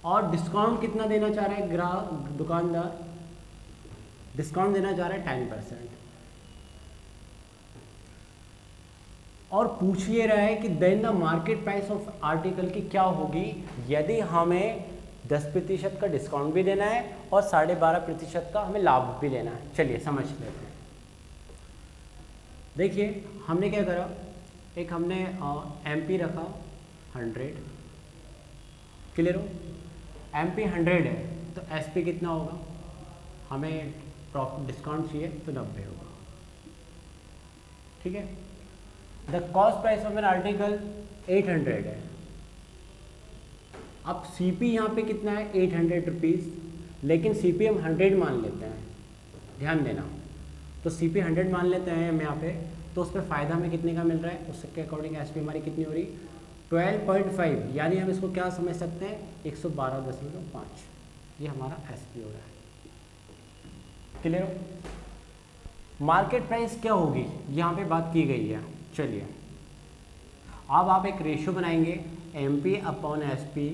Speaker 1: और डिस्काउंट कितना देना चाह रहा है ग्राहक, दुकानदार डिस्काउंट देना चाह रहा है 10%। और पूछ ये रहा है कि then the market price of article की क्या होगी यदि हमें 10% का डिस्काउंट भी देना है और 12.5% का हमें लाभ भी लेना है। चलिए समझ लेते हैं। देखिए हमने क्या करा, एक हमने एमपी रखा 100, क्लियर हो, एमपी 100 है तो एसपी कितना होगा, हमें प्रॉफिट डिस्काउंट चाहिए तो 90 होगा। ठीक है, the cost price of an article 800 है। अब सीपी यहाँ पे कितना है 800 रुपीज़, लेकिन सीपी हम 100 मान लेते हैं, ध्यान देना। तो सीपी 100 मान लेते हैं हम यहाँ पे, तो उस पर फ़ायदा हमें कितने का मिल रहा है, उसके अकॉर्डिंग एसपी हमारी कितनी हो रही 12.5, यानी हम इसको क्या समझ सकते हैं 112.5, ये हमारा एसपी हो रहा है। क्लियर हो, मार्केट प्राइस क्या होगी यहाँ पे बात की गई है। चलिए अब आप एक रेशियो बनाएंगे एमपी अपॉन एसपी,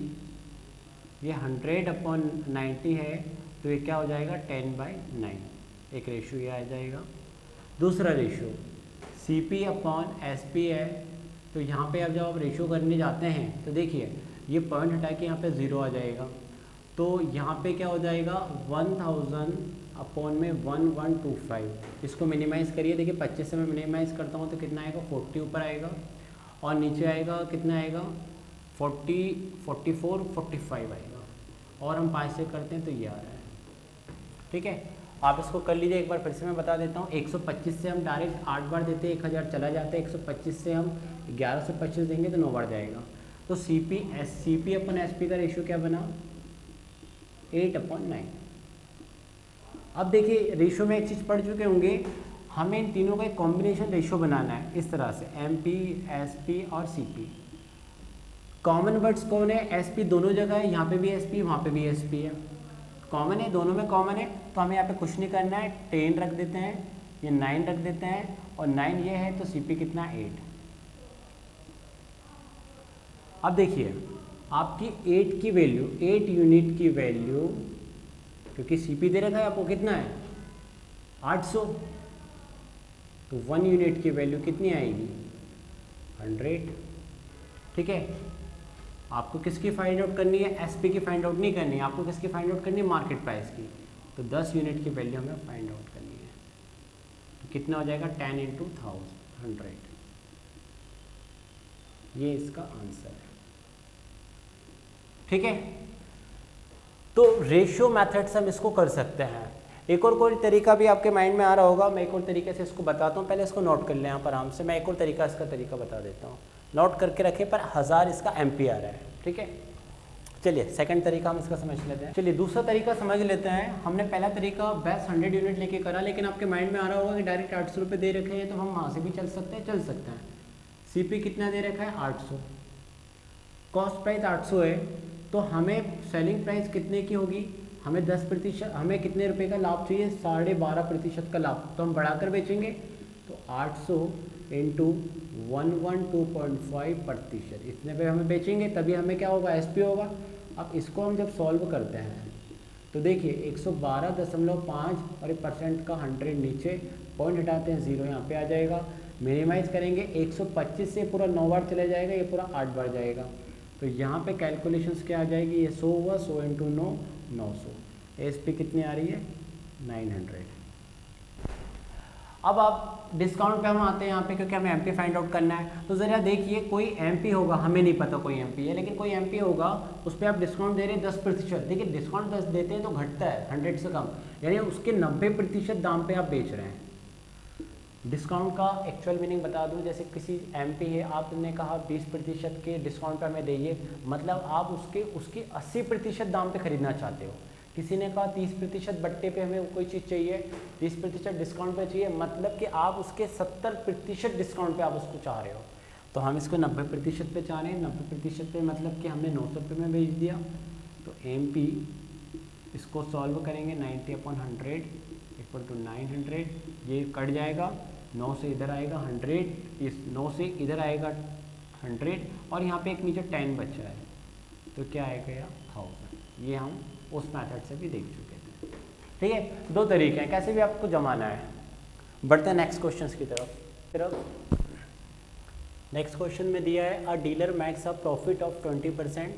Speaker 1: ये 100/90 है तो ये क्या हो जाएगा 10/9, एक रेशियो ये आ जाएगा। दूसरा रेशियो सीपी अपॉन एसपी है, तो यहाँ पे अब जब आप रेशियो करने जाते हैं तो देखिए ये पॉइंट हटा के यहाँ पे 0 आ जाएगा, तो यहाँ पे क्या हो जाएगा 1000 अपॉन में 1125। इसको मिनिमाइज़ करिए, देखिए 25 से मैं मिनिमाइज़ करता हूँ तो कितना आएगा 40 ऊपर आएगा, और नीचे आएगा कितना आएगा 40, 44, 45 आएगा, और हम 5 से करते हैं तो ये आ रहा है। ठीक है, आप इसको कर लीजिए, एक बार फिर से मैं बता देता हूँ। 125 से हम डायरेक्ट 8 बार देते हैं 1000 चला जाता है, 125 से हम 11 से 25 देंगे तो 9 बार जाएगा। तो सीपी अपन एसपी का रेशियो क्या बना 8/9। अब देखिए रेशियो में एक चीज़ पढ़ चुके होंगे, हमें इन तीनों का एक कॉम्बिनेशन रेशियो बनाना है इस तरह से, एमपी एसपी और सीपी। कॉमन वर्ड्स कौन है, एसपी दोनों जगह है, यहाँ पे भी एसपी वहाँ पे भी एसपी है। कॉमन है, दोनों में कॉमन है, तो हमें यहाँ पे कुछ नहीं करना है, 10 रख देते हैं, ये 9 रख देते हैं, और 9 ये है तो CP कितना 8। अब देखिए आपकी 8 की वैल्यू, 8 यूनिट की वैल्यू, क्योंकि CP दे रखा है आपको कितना है 800, तो 1 यूनिट की वैल्यू कितनी आएगी 100। ठीक है, आपको किसकी फाइंड आउट करनी है, SP की फाइंड आउट नहीं करनी है, आपको किसकी फाइंड आउट करनी है मार्केट प्राइस की। तो 10 यूनिट की वैल्यू हमें फाइंड आउट करनी है, तो कितना हो जाएगा 10 × 100। ये इसका आंसर है। ठीक है, तो रेशियो मेथड से हम इसको कर सकते हैं। एक और कोई तरीका भी आपके माइंड में आ रहा होगा, मैं एक और तरीके से इसको बताता हूँ, पहले इसको नोट कर लें यहाँ पर आराम से, मैं एक और तरीका इसका तरीका बता देता हूँ, नोट करके रखें, पर 1000 इसका एम्पियर है। ठीक है, चलिए सेकंड तरीका हम इसका समझ लेते हैं। चलिए दूसरा तरीका समझ लेते हैं। हमने पहला तरीका बेस्ट 100 यूनिट लेके करा, लेकिन आपके माइंड में आ रहा होगा कि डायरेक्ट 800 रुपये दे रखे हैं, तो हम वहाँ से भी चल सकते हैं। CP कितना दे रखा है 800, कॉस्ट प्राइस 800 है, तो हमें सेलिंग प्राइस कितने की होगी, हमें 10%, हमें कितने रुपए का लाभ चाहिए 12.5% का लाभ, तो हम बढ़ाकर बेचेंगे, तो 800 × 112.5%, इतने पे हमें बेचेंगे, तभी हमें क्या होगा SP होगा। अब इसको हम जब सॉल्व करते हैं तो देखिए 112.5 और 1% का 100 नीचे, पॉइंट हटाते हैं 0 यहाँ पे आ जाएगा, मिनिमाइज करेंगे 125 से पूरा 9 बार चला जाएगा, ये पूरा 8 बार जाएगा, तो यहाँ पे कैलकुलेशंस क्या आ जाएगी, ये 100 हुआ, 100 × 9 900, SP कितनी आ रही है 900। अब आप डिस्काउंट पे हम आते हैं यहाँ पे, क्योंकि हमें MP फाइंड आउट करना है। तो ज़रा देखिए कोई MP होगा, हमें नहीं पता कोई MP है, लेकिन कोई MP होगा, उस पर आप डिस्काउंट दे रहे हैं 10%। देखिए डिस्काउंट 10 देते हैं तो घटता है 100 से कम, यानी उसके 90% दाम पे आप बेच रहे हैं। डिस्काउंट का एक्चुअल मीनिंग बता दूं, जैसे किसी MP है, आपने कहा 20% के डिस्काउंट पे हमें देइए, मतलब आप उसकी 80% दाम पे खरीदना चाहते हो। किसी ने कहा 30% बट्टे पे हमें कोई चीज़ चाहिए, 30% डिस्काउंट पे चाहिए, मतलब कि आप उसके 70% डिस्काउंट पे आप उसको चाह रहे हो। तो हम इसको 90% पे चाह रहे हैं, 90% पे मतलब कि हमने 900 रुपये में बेच दिया, तो MP इसको सॉल्व करेंगे 90/100 = 900, ये कट जाएगा, 9 से इधर आएगा 100, इस 9 से इधर आएगा 100, और यहाँ पे एक नीचे 10 बचा है, तो क्या आएगा या 1000। ये हम उस मेथड से भी देख चुके थे। ठीक है, दो तरीके हैं कैसे भी आपको जमाना है। बढ़ते हैं नेक्स्ट क्वेश्चन की तरफ। नेक्स्ट क्वेश्चन में दिया है अ dealer makes a profit of 20%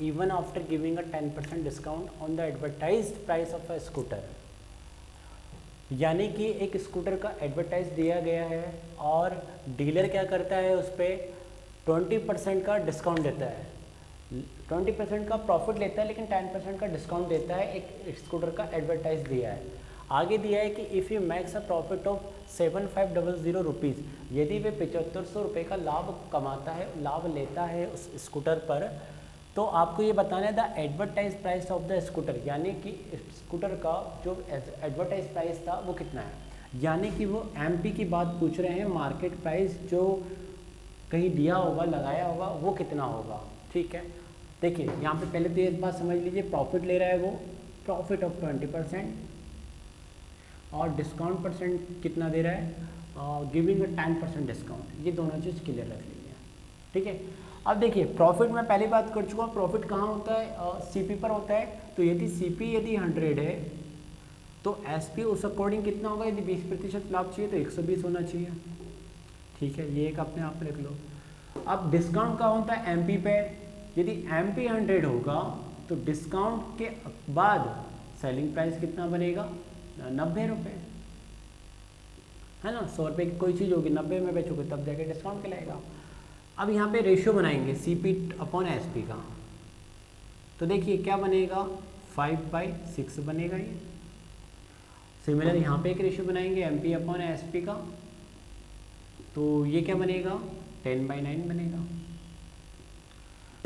Speaker 1: even after giving a 10% discount on the advertised price of a scooter. यानी कि एक स्कूटर का एडवर्टाइज दिया गया है और डीलर क्या करता है, उस पर 20% का डिस्काउंट देता है, 20% का प्रॉफिट लेता है, लेकिन 10% का डिस्काउंट देता है। एक स्कूटर का एडवर्टाइज दिया है, आगे दिया है कि if you makes a profit of 7500 rupees, यदि वे 7500 रुपये का लाभ कमाता है, लाभ लेता है उस स्कूटर पर, तो आपको ये बताना है the advertise price of the scooter, यानी कि स्कूटर का जो एडवर्टाइज प्राइस था वो कितना है। यानी कि वो MP की बात पूछ रहे हैं, मार्केट प्राइस जो कहीं दिया होगा, लगाया होगा, वो कितना होगा। ठीक है, देखिए यहाँ पे पहले तो ये बात समझ लीजिए, प्रॉफिट ले रहा है वो, प्रॉफिट ऑफ 20%, और डिस्काउंट परसेंट कितना दे रहा है, गिविंग अ 10% डिस्काउंट। ये दोनों चीज़ क्लियर रख लीजिए। ठीक है, अब देखिए प्रॉफिट में पहली बात कर चुका हूँ, प्रॉफिट कहाँ होता है, CP पर होता है। तो यदि CP यदि 100 है तो SP उस अकॉर्डिंग कितना होगा, यदि 20% लाभ चाहिए तो 120 होना चाहिए। ठीक है, ये एक अपने आप लिख लो। अब डिस्काउंट का होता है MP पे, यदि MP 100 होगा तो डिस्काउंट के बाद सेलिंग प्राइस कितना बनेगा, 90 रुपये, है ना। 100 रुपये की कोई चीज़ होगी, 90 में बेचोगे तब जाके डिस्काउंट कहलाएगा। अब यहाँ पे रेशियो बनाएंगे CP/SP का, तो देखिए क्या बनेगा, 5/6 बनेगा ये। सिमिलर यहाँ पे एक रेशियो बनाएंगे MP/SP का, तो ये क्या बनेगा, 10/9 बनेगा।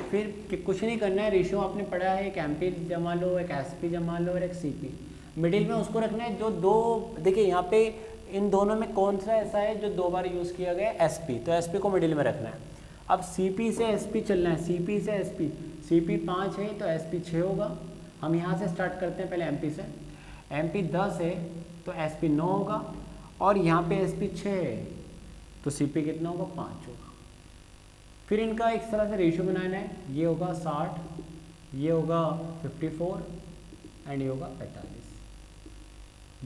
Speaker 1: फिर कुछ नहीं करना है, रेशियो आपने पढ़ा है, एक MP जमा लो, एक SP जमा लो और एक CP, मिडिल में उसको रखना है जो दो। देखिए यहाँ पे इन दोनों में कौन सा ऐसा है जो 2 बार यूज़ किया गया है, SP, तो SP को मिडिल में रखना है। अब CP से SP चलना है, CP से SP, CP 5 है तो SP 6 होगा, हम यहाँ से स्टार्ट करते हैं पहले एमपी से। एमपी 10 है तो एसपी 9 होगा, और यहाँ पे एसपी 6 है तो सीपी कितना होगा 5 होगा। फिर इनका इस तरह से रेशियो बनाना है, ये होगा 60, ये होगा 54 एंड ये होगा 45।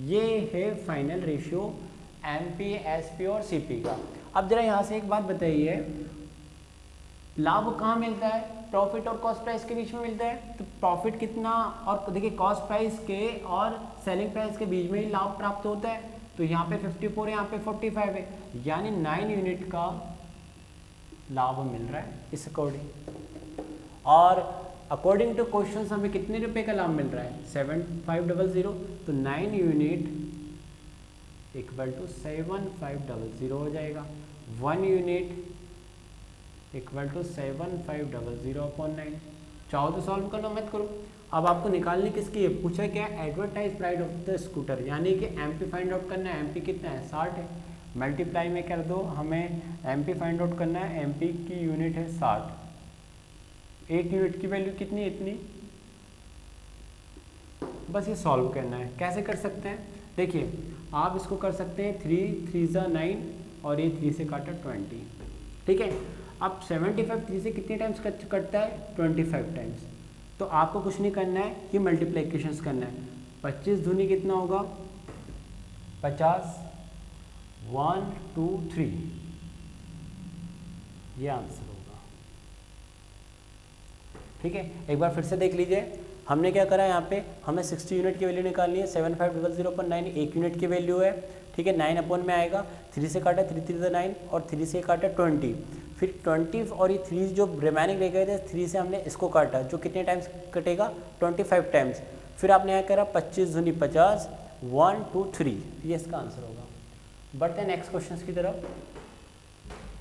Speaker 1: ये है फाइनल रेशियो एमपी, एसपी और सीपी का। अब जरा यहाँ से एक बात बताइए, लाभ कहाँ मिलता है? प्रॉफिट और कॉस्ट प्राइस के बीच में मिलता है। तो प्रॉफिट कितना, और देखिए कॉस्ट प्राइस के और सेलिंग प्राइस के बीच में ही लाभ प्राप्त होता है। तो यहाँ पे 54 है, यहाँ पे 45 है, यानी 9 यूनिट का लाभ मिल रहा है इस अकॉर्डिंग। और अकॉर्डिंग टू क्वेश्चन हमें कितने रुपए का लाभ मिल रहा है? 7500। तो 9 यूनिट इक्वल टू 7500 हो जाएगा। 1 यूनिट इक्वल टू 7500/9। चाहो तो सॉल्व कर लो, मत करो। अब आपको निकालने किसकी है? पूछा क्या? Advertise price of the scooter, यानी कि एमपी फाइंड आउट करना है। एमपी कितना है? 60 है, मल्टीप्लाई में कर दो। हमें एमपी फाइंड आउट करना है, एमपी की यूनिट है 60। एक यूनिट की वैल्यू कितनी है? इतनी। बस ये सॉल्व करना है। कैसे कर सकते हैं? देखिए आप इसको कर सकते हैं 3 3 9 और ये 3 से काटा 20, ठीक है। अब 75 3 से कितने टाइम्स कटता है? 25 टाइम्स। तो आपको कुछ नहीं करना है, ये मल्टीप्लिकेशंस करना है। 25 दूनी कितना होगा? 50, 1 2 3, ये आंसर होगा, ठीक है। एक बार फिर से देख लीजिए, हमने क्या करा यहाँ पे, हमें 60 यूनिट की वैल्यू निकालनी है। 7500/9 1 यूनिट की वैल्यू है, ठीक है। 9 अपॉन में आएगा, 3 से काटा 3 3 9 और 3 से काटा 20, फिर 20 और ये 3 जो रिमेनिंग रह गए थे 3 से हमने इसको काटा, जो कितने टाइम्स कटेगा? 25 टाइम्स। फिर आपने यहाँ करा 25 दूनी 50, 1 2 3, ये इसका आंसर होगा। बढ़ते हैं नेक्स्ट क्वेश्चन की तरफ।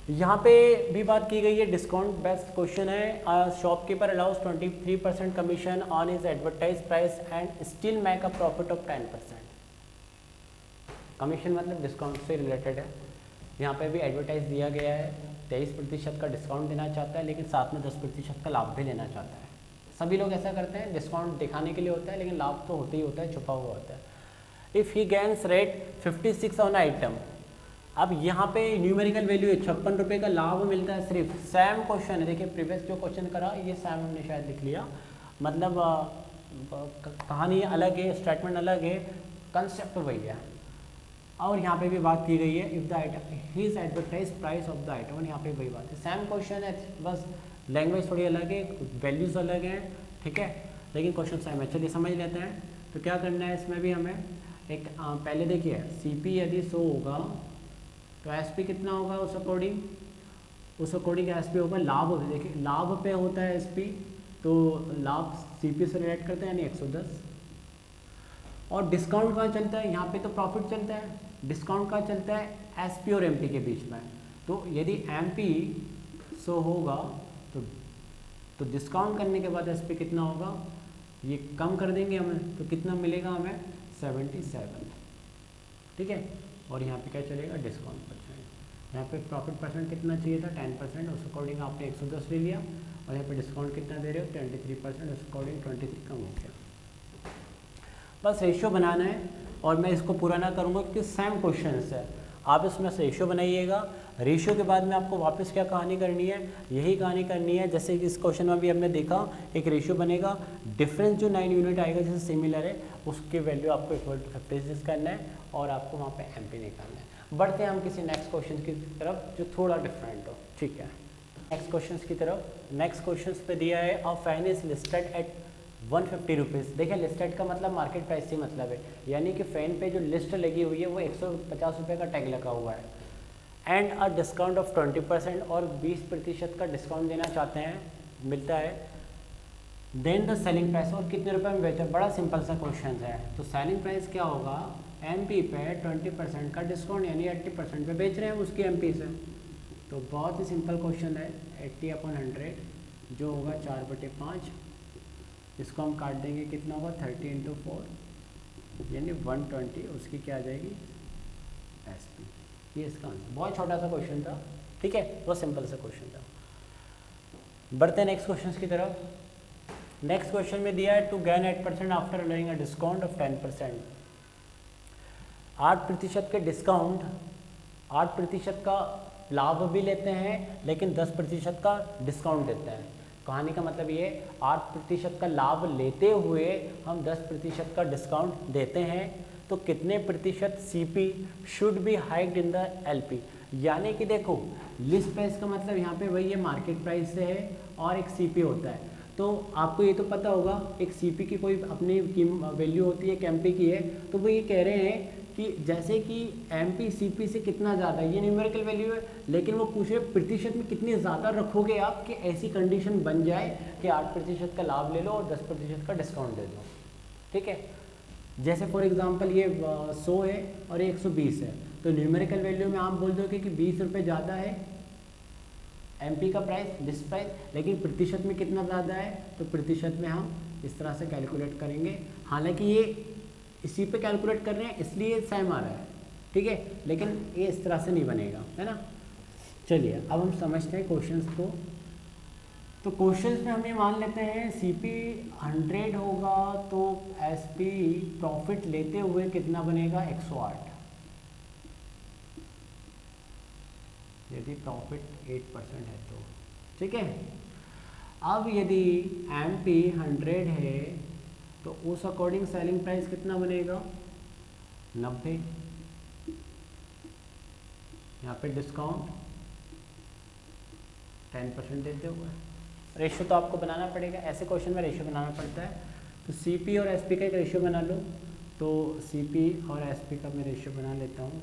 Speaker 1: यहाँ पे भी बात की गई है, डिस्काउंट बेस्ट क्वेश्चन है। Shopkeeper allows 23% commission on his advertise price and still make a profit of 10%। Commission मतलब डिस्काउंट से रिलेटेड है। यहाँ पे भी एडवर्टाइज दिया गया है, 23% का डिस्काउंट देना चाहता है, लेकिन साथ में 10% का लाभ भी लेना चाहता है। सभी लोग ऐसा करते हैं, डिस्काउंट दिखाने के लिए होता है, लेकिन लाभ तो होते ही होता है, छुपा हुआ होता है। If he gains rate 56 on item, अब यहाँ पे न्यूमेरिकल वैल्यू है 56 रुपये का लाभ मिलता है सिर्फ। सेम क्वेश्चन है, देखिए प्रीवियस जो क्वेश्चन करा ये सेम हमने शायद लिख लिया, मतलब कहानी अलग है, स्टेटमेंट अलग है, कंसेप्ट वही है। और यहाँ पे भी बात की गई है, if the item his advertise price of the item, और यहाँ पे वही बात है, सेम क्वेश्चन है, बस लैंग्वेज थोड़ी अलग है, वैल्यूज़ अलग हैं, ठीक है, लेकिन क्वेश्चन सेम है। चलिए समझ लेते हैं। तो क्या करना है इसमें भी हमें, एक पहले देखिए CP यदि 100 होगा तो SP कितना होगा? उस अकॉर्डिंग SP होगा। लाभ होता है, देखिए लाभ पे होता है SP, तो लाभ CP से रिलेट करते हैं, यानी 110। और डिस्काउंट कहाँ चलता है? यहाँ पे तो प्रॉफिट चलता है, डिस्काउंट कहाँ चलता है? SP और MP के बीच में। तो यदि MP 100 होगा तो डिस्काउंट करने के बाद SP कितना होगा? ये कम कर देंगे हमें, तो कितना मिलेगा हमें? 77, ठीक है। और यहाँ पे क्या चलेगा? Discount percent. यहाँ पे प्रॉफिट परसेंट कितना चाहिए था? 10%, उस अकॉर्डिंग आपने 110 ले लिया, और यहाँ पे डिस्काउंट कितना दे रहे हो? 23%, उस अकॉर्डिंग 23 कम हो गया। बस रेशियो बनाना है, और मैं इसको पूरा ना करूँगा क्योंकि सेम क्वेश्चन है। आप इसमें से रेशियो बनाइएगा। रेशियो के बाद में आपको वापस क्या कहानी करनी है? यही कहानी करनी है जैसे कि इस क्वेश्चन में भी हमने देखा, एक रेशियो बनेगा, डिफरेंस जो 9 यूनिट आएगा जैसे सिमिलर है उसकी वैल्यू आपको इक्वल टू 56 करना है, और आपको वहाँ पे MP निकालना है। बढ़ते हैं हम किसी नेक्स्ट क्वेश्चन की तरफ जो थोड़ा डिफरेंट हो, ठीक है। नेक्स्ट क्वेश्चन की तरफ, नेक्स्ट क्वेश्चन पे दिया है a fan is listed at 150 rupees. देखिए लिस्टेड का मतलब मार्केट प्राइस से मतलब है, यानी कि फैन पे जो लिस्ट लगी हुई है वो 150 रुपये का टैग लगा हुआ है, एंड अ डिस्काउंट ऑफ 20%, और 20% का डिस्काउंट देना चाहते हैं, मिलता है। देन द सेलिंग प्राइस, और कितने रुपए में बेचा? बड़ा सिंपल सा क्वेश्चन है। तो सेलिंग प्राइस क्या होगा? MP पे 20% का डिस्काउंट, यानी 80% पे बेच रहे हैं उसकी MP से। तो बहुत ही सिंपल क्वेश्चन है। 80/100 जो होगा 4/5, इसको हम काट देंगे, कितना होगा? 30 × 4 यानी 120, उसकी क्या आ जाएगी? SP। ये इसका आंसर। बहुत छोटा सा क्वेश्चन था, ठीक है, बहुत सिंपल सा क्वेश्चन था। बढ़ते हैं नेक्स्ट क्वेश्चन की तरफ। नेक्स्ट क्वेश्चन में दिया है to gain 8% after allowing a discount of 10%। 8% के डिस्काउंट, 8% का लाभ भी लेते हैं लेकिन 10% का डिस्काउंट देते हैं। कहानी का मतलब ये 8% का लाभ लेते हुए हम 10% का डिस्काउंट देते हैं, तो कितने प्रतिशत CP should be hiked in the LP। यानी कि देखो लिस्ट प्राइस का मतलब यहाँ पे वही है, मार्केट प्राइस से है और एक CP होता है। तो आपको ये तो पता होगा एक CP की कोई अपनी वैल्यू होती है, एक MP की है। तो वो ये कह रहे हैं कि जैसे कि MP CP से कितना ज़्यादा, ये न्यूमेरिकल वैल्यू है, लेकिन वो पूछे प्रतिशत में कितने ज़्यादा रखोगे आप कि ऐसी कंडीशन बन जाए कि 8% का लाभ ले लो और 10% का डिस्काउंट दे दो। ठीक है, जैसे फॉर एग्जांपल ये 100 है और ये 120 है, तो न्यूमेरिकल वैल्यू में आप बोल दोगे कि 20 रुपये ज़्यादा है MP का प्राइस, लिस्ट प्राइस, लेकिन प्रतिशत में कितना ज़्यादा है, तो प्रतिशत में हम इस तरह से कैलकुलेट करेंगे। हालांकि ये इसी पे कैलकुलेट कर रहे हैं इसलिए सेम आ रहा है, ठीक है, लेकिन ये इस तरह से नहीं बनेगा, है ना। चलिए अब हम समझते हैं क्वेश्चंस को। तो क्वेश्चंस में हम ये मान लेते हैं CP 100 होगा तो SP प्रॉफिट लेते हुए कितना बनेगा 108, यदि प्रॉफिट 8% है तो। ठीक है, अब यदि MP 100 है तो उस अकॉर्डिंग सेलिंग प्राइस कितना बनेगा 90। यहाँ पे डिस्काउंट 10% देते हुए रेशियो तो आपको बनाना पड़ेगा, ऐसे क्वेश्चन में रेशियो बनाना पड़ता है। तो CP और SP का एक रेशियो बना लो, तो CP और SP का मैं रेशियो बना लेता हूँ।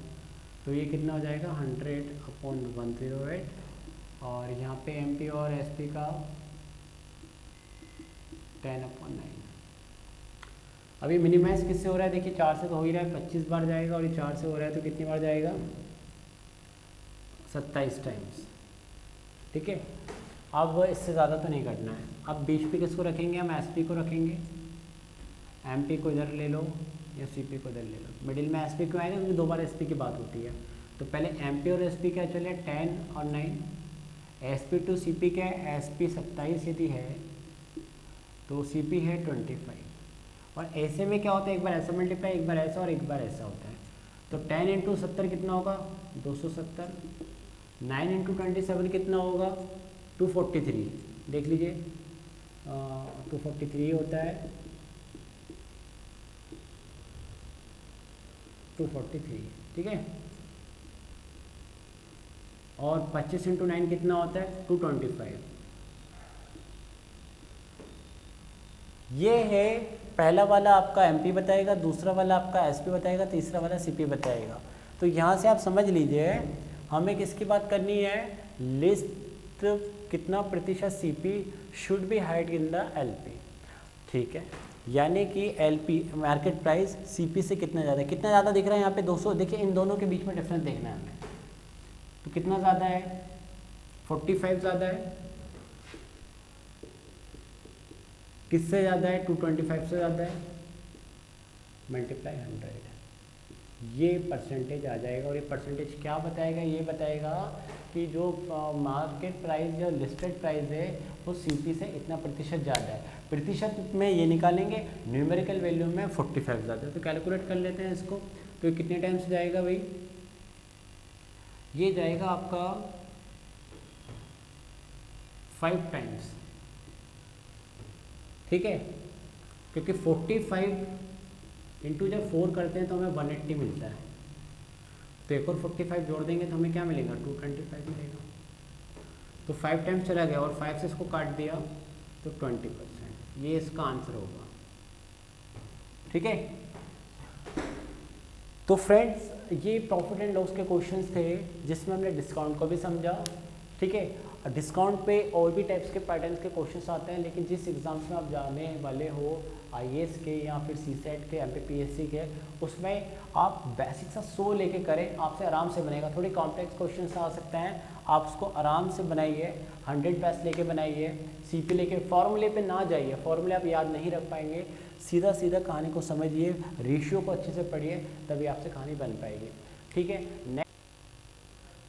Speaker 1: तो ये कितना हो जाएगा 100/108 और यहाँ पे MP और SP का 10/9। अभी मिनिमाइज किससे हो रहा है, देखिए 4 से तो हो ही रहा है, 25 बार जाएगा, और ये 4 से हो रहा है तो कितनी बार जाएगा 27 टाइम्स। ठीक है, अब इससे ज़्यादा तो नहीं करना है। अब बीच पे किसको रखेंगे, हम SP को रखेंगे, MP को इधर ले लो या CP को इधर ले लो। मिडिल में SP क्यों आएगा, क्योंकि 2 बार SP की बात होती है। तो पहले MP और SP क्या चले 10 और 9, SP to CP क्या है, SP 27 यदि है तो CP है 25। और ऐसे में क्या होता है, एक बार ऐसा मल्टीप्लाई, एक बार ऐसा और एक बार ऐसा होता है। तो 10 × 70 कितना होगा 270, 9 × 27 कितना होगा 243। देख लीजिए 243 होता है 243। ठीक है, और 25 × 9 कितना होता है 225। ये है पहला वाला आपका MP बताएगा, दूसरा वाला आपका SP बताएगा, तीसरा वाला CP बताएगा। तो यहाँ से आप समझ लीजिए हमें किसकी बात करनी है, लिस्ट कितना प्रतिशत CP should be hide in the LP। ठीक है, यानी कि LP मार्केट प्राइस CP से कितना ज़्यादा है, कितना ज़्यादा दिख रहा है यहाँ पे 200। देखिए इन दोनों के बीच में डिफरेंस देखना है हमें, तो कितना ज़्यादा है 45 ज़्यादा है, किससे ज़्यादा है 225 से ज़्यादा है, मल्टीप्लाई 100, ये परसेंटेज आ जाएगा। और ये परसेंटेज क्या बताएगा, ये बताएगा कि जो मार्केट प्राइस या लिस्टेड प्राइस है वो CP से इतना प्रतिशत ज़्यादा है। प्रतिशत में ये निकालेंगे, न्यूमेरिकल वैल्यू में 45 ज़्यादा है। तो कैलकुलेट कर लेते हैं इसको, तो कितने टाइम्स जाएगा भाई, ये जाएगा आपका 5 टाइम्स। ठीक है, क्योंकि 45 इंटू जब 4 करते हैं तो हमें 180 मिलता है, तो एक और 45 जोड़ देंगे तो हमें क्या मिलेगा 225 मिलेगा। तो 5 टाइम्स चला गया और 5 से इसको काट दिया तो 20%, ये इसका आंसर होगा। ठीक है, तो फ्रेंड्स ये प्रॉफिट एंड लॉस के क्वेश्चंस थे जिसमें हमने डिस्काउंट को भी समझा। ठीक है, डिस्काउंट पे और भी टाइप्स के पैटर्न्स के क्वेश्चंस आते हैं, लेकिन जिस एग्ज़ाम्स में आप जाने वाले हो IAS के या फिर CSET के MPPSC के, उसमें आप बेसिक सा 100 लेके करें, आपसे आराम से बनेगा। थोड़ी कॉम्प्लेक्स क्वेश्चंस आ सकते हैं, आप उसको आराम से बनाइए, 100 बेस्ट लेके बनाइए, CP लेके फॉर्मूले पे ना जाइए, फॉर्मूले आप याद नहीं रख पाएंगे। सीधा सीधा कहानी को समझिए, रेशियो को अच्छे से पढ़िए, तभी आपसे कहानी बन पाएगी। ठीक है,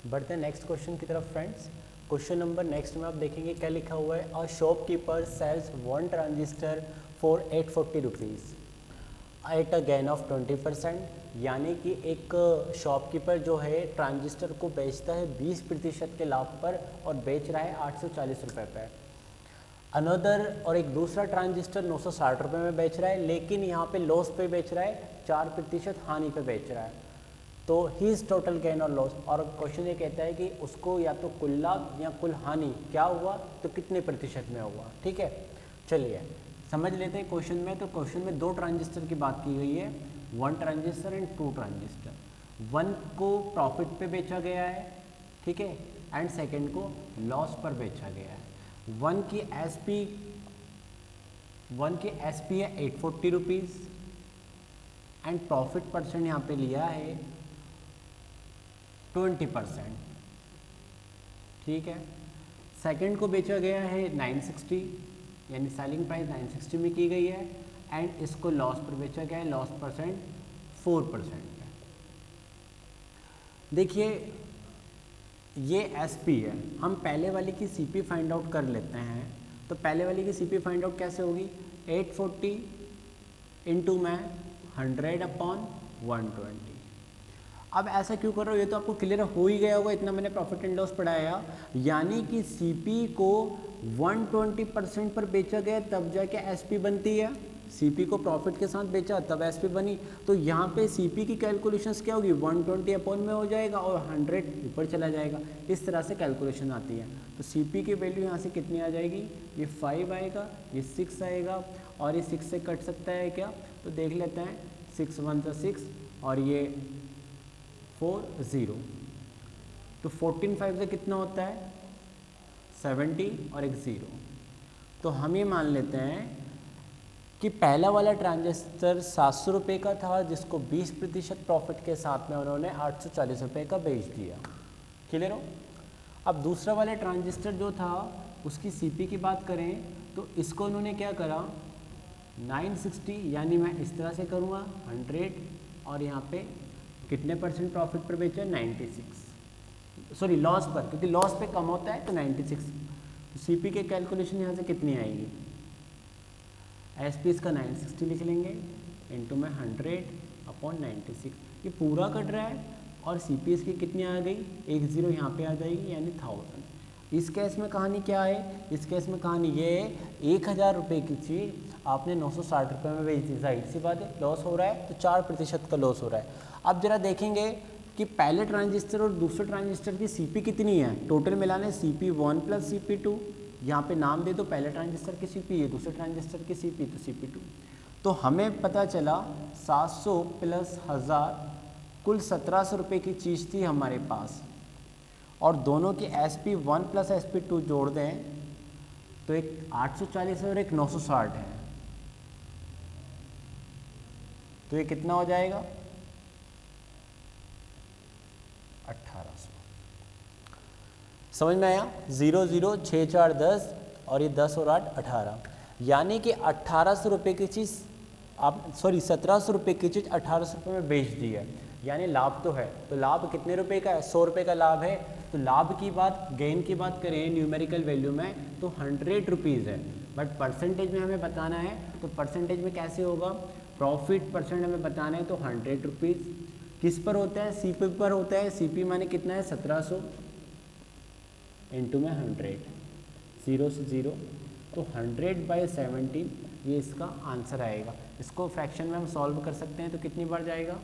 Speaker 1: बढ़ते हैं नेक्स्ट क्वेश्चन की तरफ फ्रेंड्स। क्वेश्चन नंबर नेक्स्ट में आप देखेंगे क्या लिखा हुआ है, a shopkeeper sells 1 transistor for 840 rupees at a gain of 20%, यानी कि एक शॉपकीपर जो है ट्रांजिस्टर को बेचता है 20% के लाभ पर और बेच रहा है 840 रुपये पर। अनदर और एक दूसरा ट्रांजिस्टर 960 रुपये में बेच रहा है, लेकिन यहाँ पे लॉस पे बेच रहा है, 4% हानि पे बेच रहा है। तो हीज़ टोटल गेन और लॉस, और क्वेश्चन ये कहता है कि उसको या तो कुल लाभ या कुल हानि क्या हुआ, तो कितने प्रतिशत में हुआ। ठीक है, चलिए समझ लेते हैं क्वेश्चन में। तो क्वेश्चन में 2 ट्रांजिस्टर की बात की गई है, 1 ट्रांजिस्टर एंड 2 ट्रांजिस्टर। 1 को प्रॉफिट पे बेचा गया है, ठीक है, एंड सेकेंड को लॉस पर बेचा गया है। 1 की एसपी है 840 रुपीज़ एंड प्रॉफिट परसेंट यहाँ पे लिया है 20%, ठीक है। सेकंड को बेचा गया है 960, यानी सेलिंग प्राइस 960 में की गई है, एंड इसको लॉस पर बेचा गया है, लॉस परसेंट 4% है। देखिए ये एसपी है, हम पहले वाले की सीपी फाइंड आउट कर लेते हैं। तो पहले वाले की सीपी फाइंड आउट कैसे होगी, 840 इंटू में 100/120। अब ऐसा क्यों कर रहे हो, ये तो आपको क्लियर हो ही गया होगा, इतना मैंने प्रॉफिट एंड लॉस पढ़ाया। यानी कि सीपी को 120% पर बेचा गया तब जाके एसपी बनती है, सीपी को प्रॉफिट के साथ बेचा तब एसपी बनी। तो यहाँ पे सीपी की कैलकुलेशंस क्या होगी, 120 अपॉन में हो जाएगा और 100 ऊपर चला जाएगा, इस तरह से कैलकुलेशन आती है। तो सीपी की वैल्यू यहाँ से कितनी आ जाएगी, ये 5 आएगा, ये 6 आएगा, और ये 6 से कट सकता है क्या, तो देख लेते हैं, 6 1 6 और ये 4 0, तो 14 5 से कितना होता है 70 और एक 0। तो हम ये मान लेते हैं कि पहला वाला ट्रांजिस्टर 700 रुपये का था, जिसको 20% प्रॉफिट के साथ में उन्होंने 840 रुपये का बेच दिया। क्लियर हो। अब दूसरा वाला ट्रांजिस्टर जो था उसकी सीपी की बात करें तो इसको उन्होंने क्या करा, 960, यानी मैं इस तरह से करूँगा 100 और यहाँ पे कितने परसेंट प्रॉफिट पर बेचा, 96, सॉरी लॉस पर, क्योंकि लॉस पे कम होता है तो 96। तो सीपी के कैलकुलेशन यहाँ से कितनी आएगी, एसपी इसका 960 लिख लेंगे इंटू में 100/96, ये पूरा कट रहा है, और सीपी इसकी कितनी आ गई, 10 यहाँ पे आ जाएगी, यानी 1000। इस केस में कहानी क्या है, इस केस में कहानी ये है, 1000 रुपये की चीज़ आपने 960 रुपये में बेच दी, जाहिर सी बात है लॉस हो रहा है, तो 4% का लॉस हो रहा है। अब जरा देखेंगे कि पहले ट्रांजिस्टर और दूसरे ट्रांजिस्टर की सीपी कितनी है, टोटल मिलाने CP1 प्लस CP2, यहाँ पे नाम दे दो, पहले ट्रांजिस्टर की सीपी है, दूसरे ट्रांजिस्टर की सीपी तो CP2। तो हमें पता चला 700 प्लस 1000 कुल 1700 रुपये की चीज़ थी हमारे पास, और दोनों की SP1 प्लस SP2 जोड़ दें तो एक 840 है और एक 960 है, तो ये कितना हो जाएगा 1800। समझ में आया, 0 0 6 4 10 और ये 10 और 8 18, यानी कि 1800 रुपये की चीज़ आप 1700 रुपये की चीज़ 1800 रुपये में बेच दी है, यानी लाभ तो है। तो लाभ कितने रुपए का है, 100 रुपये का लाभ है। तो लाभ की बात, गेन की बात करें न्यूमेरिकल वैल्यू में तो 100 रुपीज़ है, बट परसेंटेज में हमें बताना है, तो परसेंटेज में कैसे होगा, प्रॉफिट परसेंट हमें बताना है, तो 100 रुपीज़ किस पर होता है, सीपी पर होता है। सीपी माने कितना है 1700 इंटू में 100, 0 से 0, तो 100/17 ये इसका आंसर आएगा। इसको फ्रैक्शन में हम सॉल्व कर सकते हैं, तो कितनी बार जाएगा,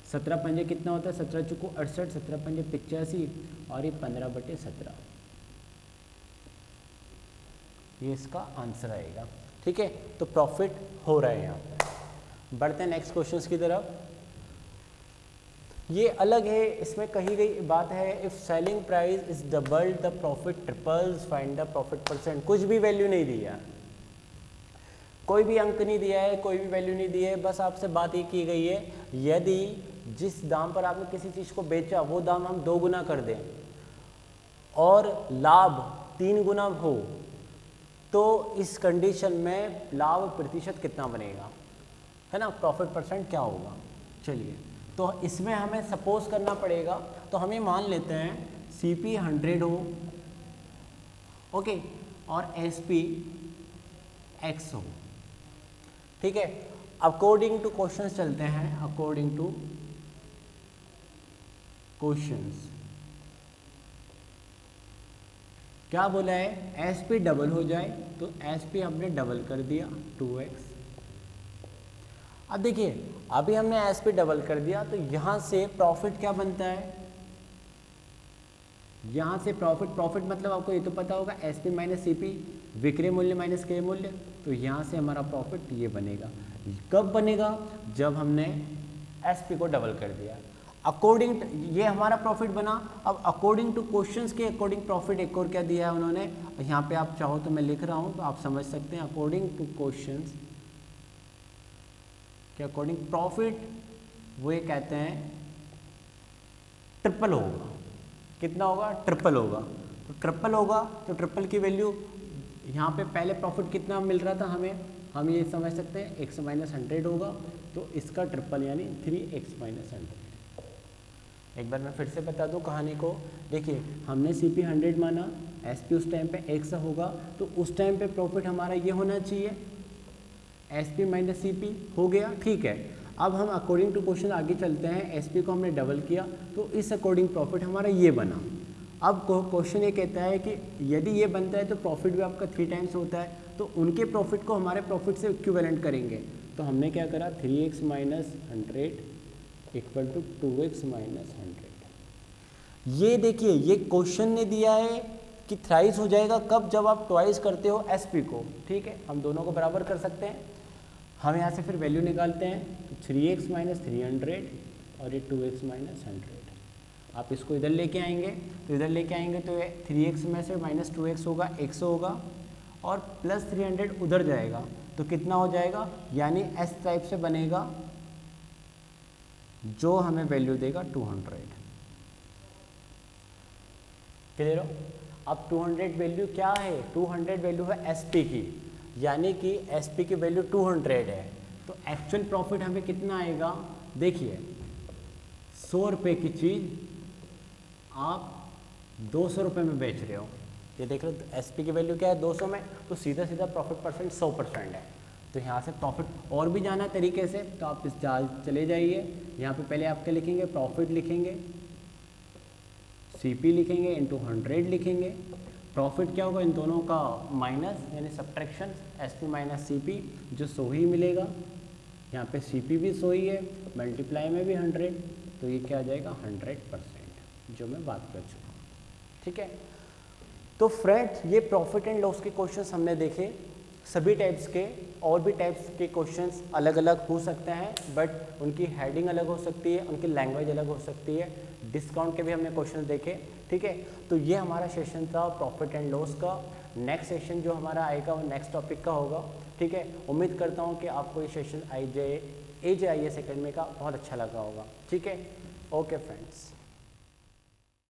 Speaker 1: 17 पंजे कितना होता है, 17 चुको 68, 17 पंजे 85 और ये 15/17, ये इसका आंसर आएगा। ठीक है, तो प्रॉफिट हो रहा है यहाँ पे। बढ़ते हैं नेक्स्ट क्वेश्चंस की तरफ। ये अलग है, इसमें कही गई बात है, if selling price is double the profit triples, find the profit percent. कुछ भी वैल्यू नहीं दिया, कोई भी अंक नहीं दिया है, कोई भी वैल्यू नहीं दी है, बस आपसे बात ये की गई है, यदि जिस दाम पर आपने किसी चीज़ को बेचा वो दाम हम 2 गुना कर दें और लाभ 3 गुना हो, तो इस कंडीशन में लाभ प्रतिशत कितना बनेगा, है ना, प्रॉफिट परसेंट क्या होगा। चलिए तो इसमें हमें सपोज करना पड़ेगा, तो हमें मान लेते हैं CP 100 हो, ओके, और SP X हो, ठीक है। अकॉर्डिंग टू क्वेश्चंस चलते हैं, अकॉर्डिंग टू क्वेश्चंस क्या बोला है, SP डबल हो जाए, तो SP हमने डबल कर दिया 2x। अब देखिए अभी हमने SP डबल कर दिया, तो यहाँ से प्रॉफिट क्या बनता है, यहाँ से प्रॉफिट मतलब आपको ये तो पता होगा SP माइनस CP, विक्रय मूल्य माइनस क्रय मूल्य। तो यहाँ से हमारा प्रॉफिट ये बनेगा। कब बनेगा, जब हमने SP को डबल कर दिया। अकॉर्डिंग ये हमारा प्रॉफिट बना। अब अकॉर्डिंग टू क्वेश्चंस के अकॉर्डिंग प्रॉफिट एक और क्या दिया है उन्होंने, यहाँ पे आप चाहो तो मैं लिख रहा हूँ तो आप समझ सकते हैं। अकॉर्डिंग टू क्वेश्चंस के अकॉर्डिंग प्रॉफिट वो ये कहते हैं ट्रिपल होगा। कितना होगा, ट्रिपल होगा। तो ट्रिपल होगा तो ट्रिपल की वैल्यू यहाँ पे पहले प्रॉफिट कितना मिल रहा था हमें, हम ये समझ सकते हैं x माइनस 100 होगा, तो इसका ट्रिपल यानी 3x माइनस 100। एक बार मैं फिर से बता दूं कहानी को। देखिए हमने CP 100 माना, SP उस टाइम पे x होगा, तो उस टाइम पे प्रॉफिट हमारा ये होना चाहिए SP माइनस CP हो गया, ठीक है। अब हम अकॉर्डिंग टू क्वेश्चन आगे चलते हैं। SP को हमने डबल किया तो इस अकॉर्डिंग प्रॉफिट हमारा ये बना। अब क्वेश्चन ये कहता है कि यदि ये बनता है तो प्रॉफिट भी आपका 3 टाइम्स होता है, तो उनके प्रॉफिट को हमारे प्रॉफिट से इक्विवेलेंट करेंगे। तो हमने क्या करा, 3x minus 100 equal to 2x minus 100। ये देखिए ये क्वेश्चन ने दिया है कि थ्राइस हो जाएगा कब, जब आप ट्वाइस करते हो SP को, ठीक है। हम दोनों को बराबर कर सकते हैं। हम यहाँ से फिर वैल्यू निकालते हैं, तो 3x माइनस 300 और ये 2x माइनस 100। आप इसको इधर लेके आएंगे, तो इधर लेके आएंगे तो ये 3x में से माइनस 2x होगा, x होगा, और प्लस 300 उधर जाएगा, तो कितना हो जाएगा, यानी S टाइप से बनेगा जो हमें वैल्यू देगा 200। क्लियर हो। अब 200 वैल्यू क्या है, 200 वैल्यू है SP की, यानी कि SP की वैल्यू 200 है। तो एक्चुअल प्रॉफिट हमें कितना आएगा, देखिए 100 रुपये की चीज़ आप 200 रुपये में बेच रहे हो, ये देख लो। तो SP की वैल्यू क्या है 200 में, तो सीधा सीधा प्रॉफिट परसेंट 100% है। तो यहाँ से प्रॉफिट और भी जाना तरीके से, तो आप इस चाल चले जाइए। यहाँ पे पहले आप क्या लिखेंगे, प्रॉफिट लिखेंगे, CP लिखेंगे इंटू 100 लिखेंगे। प्रॉफिट क्या होगा, इन दोनों का माइनस यानी सब्ट्रैक्शन, SP माइनस CP जो 100 ही मिलेगा। यहाँ पे CP भी 100 ही है, मल्टीप्लाई में भी 100, तो ये क्या आ जाएगा 100%, जो मैं बात कर चुका हूँ, ठीक है। तो फ्रेंड्स ये प्रॉफिट एंड लॉस के क्वेश्चंस हमने देखे। सभी टाइप्स के और भी टाइप्स के क्वेश्चंस अलग अलग हो सकते हैं, बट उनकी हेडिंग अलग हो सकती है, उनकी लैंग्वेज अलग हो सकती है। डिस्काउंट के भी हमने क्वेश्चन देखे, ठीक है। तो ये हमारा सेशन था प्रॉफिट एंड लॉस का। नेक्स्ट सेशन जो हमारा आएगा वो नेक्स्ट टॉपिक का होगा, ठीक है। उम्मीद करता हूँ कि आपको ये सेशन AJIS एकेडमी का बहुत अच्छा लगा होगा, ठीक है। Okay friends.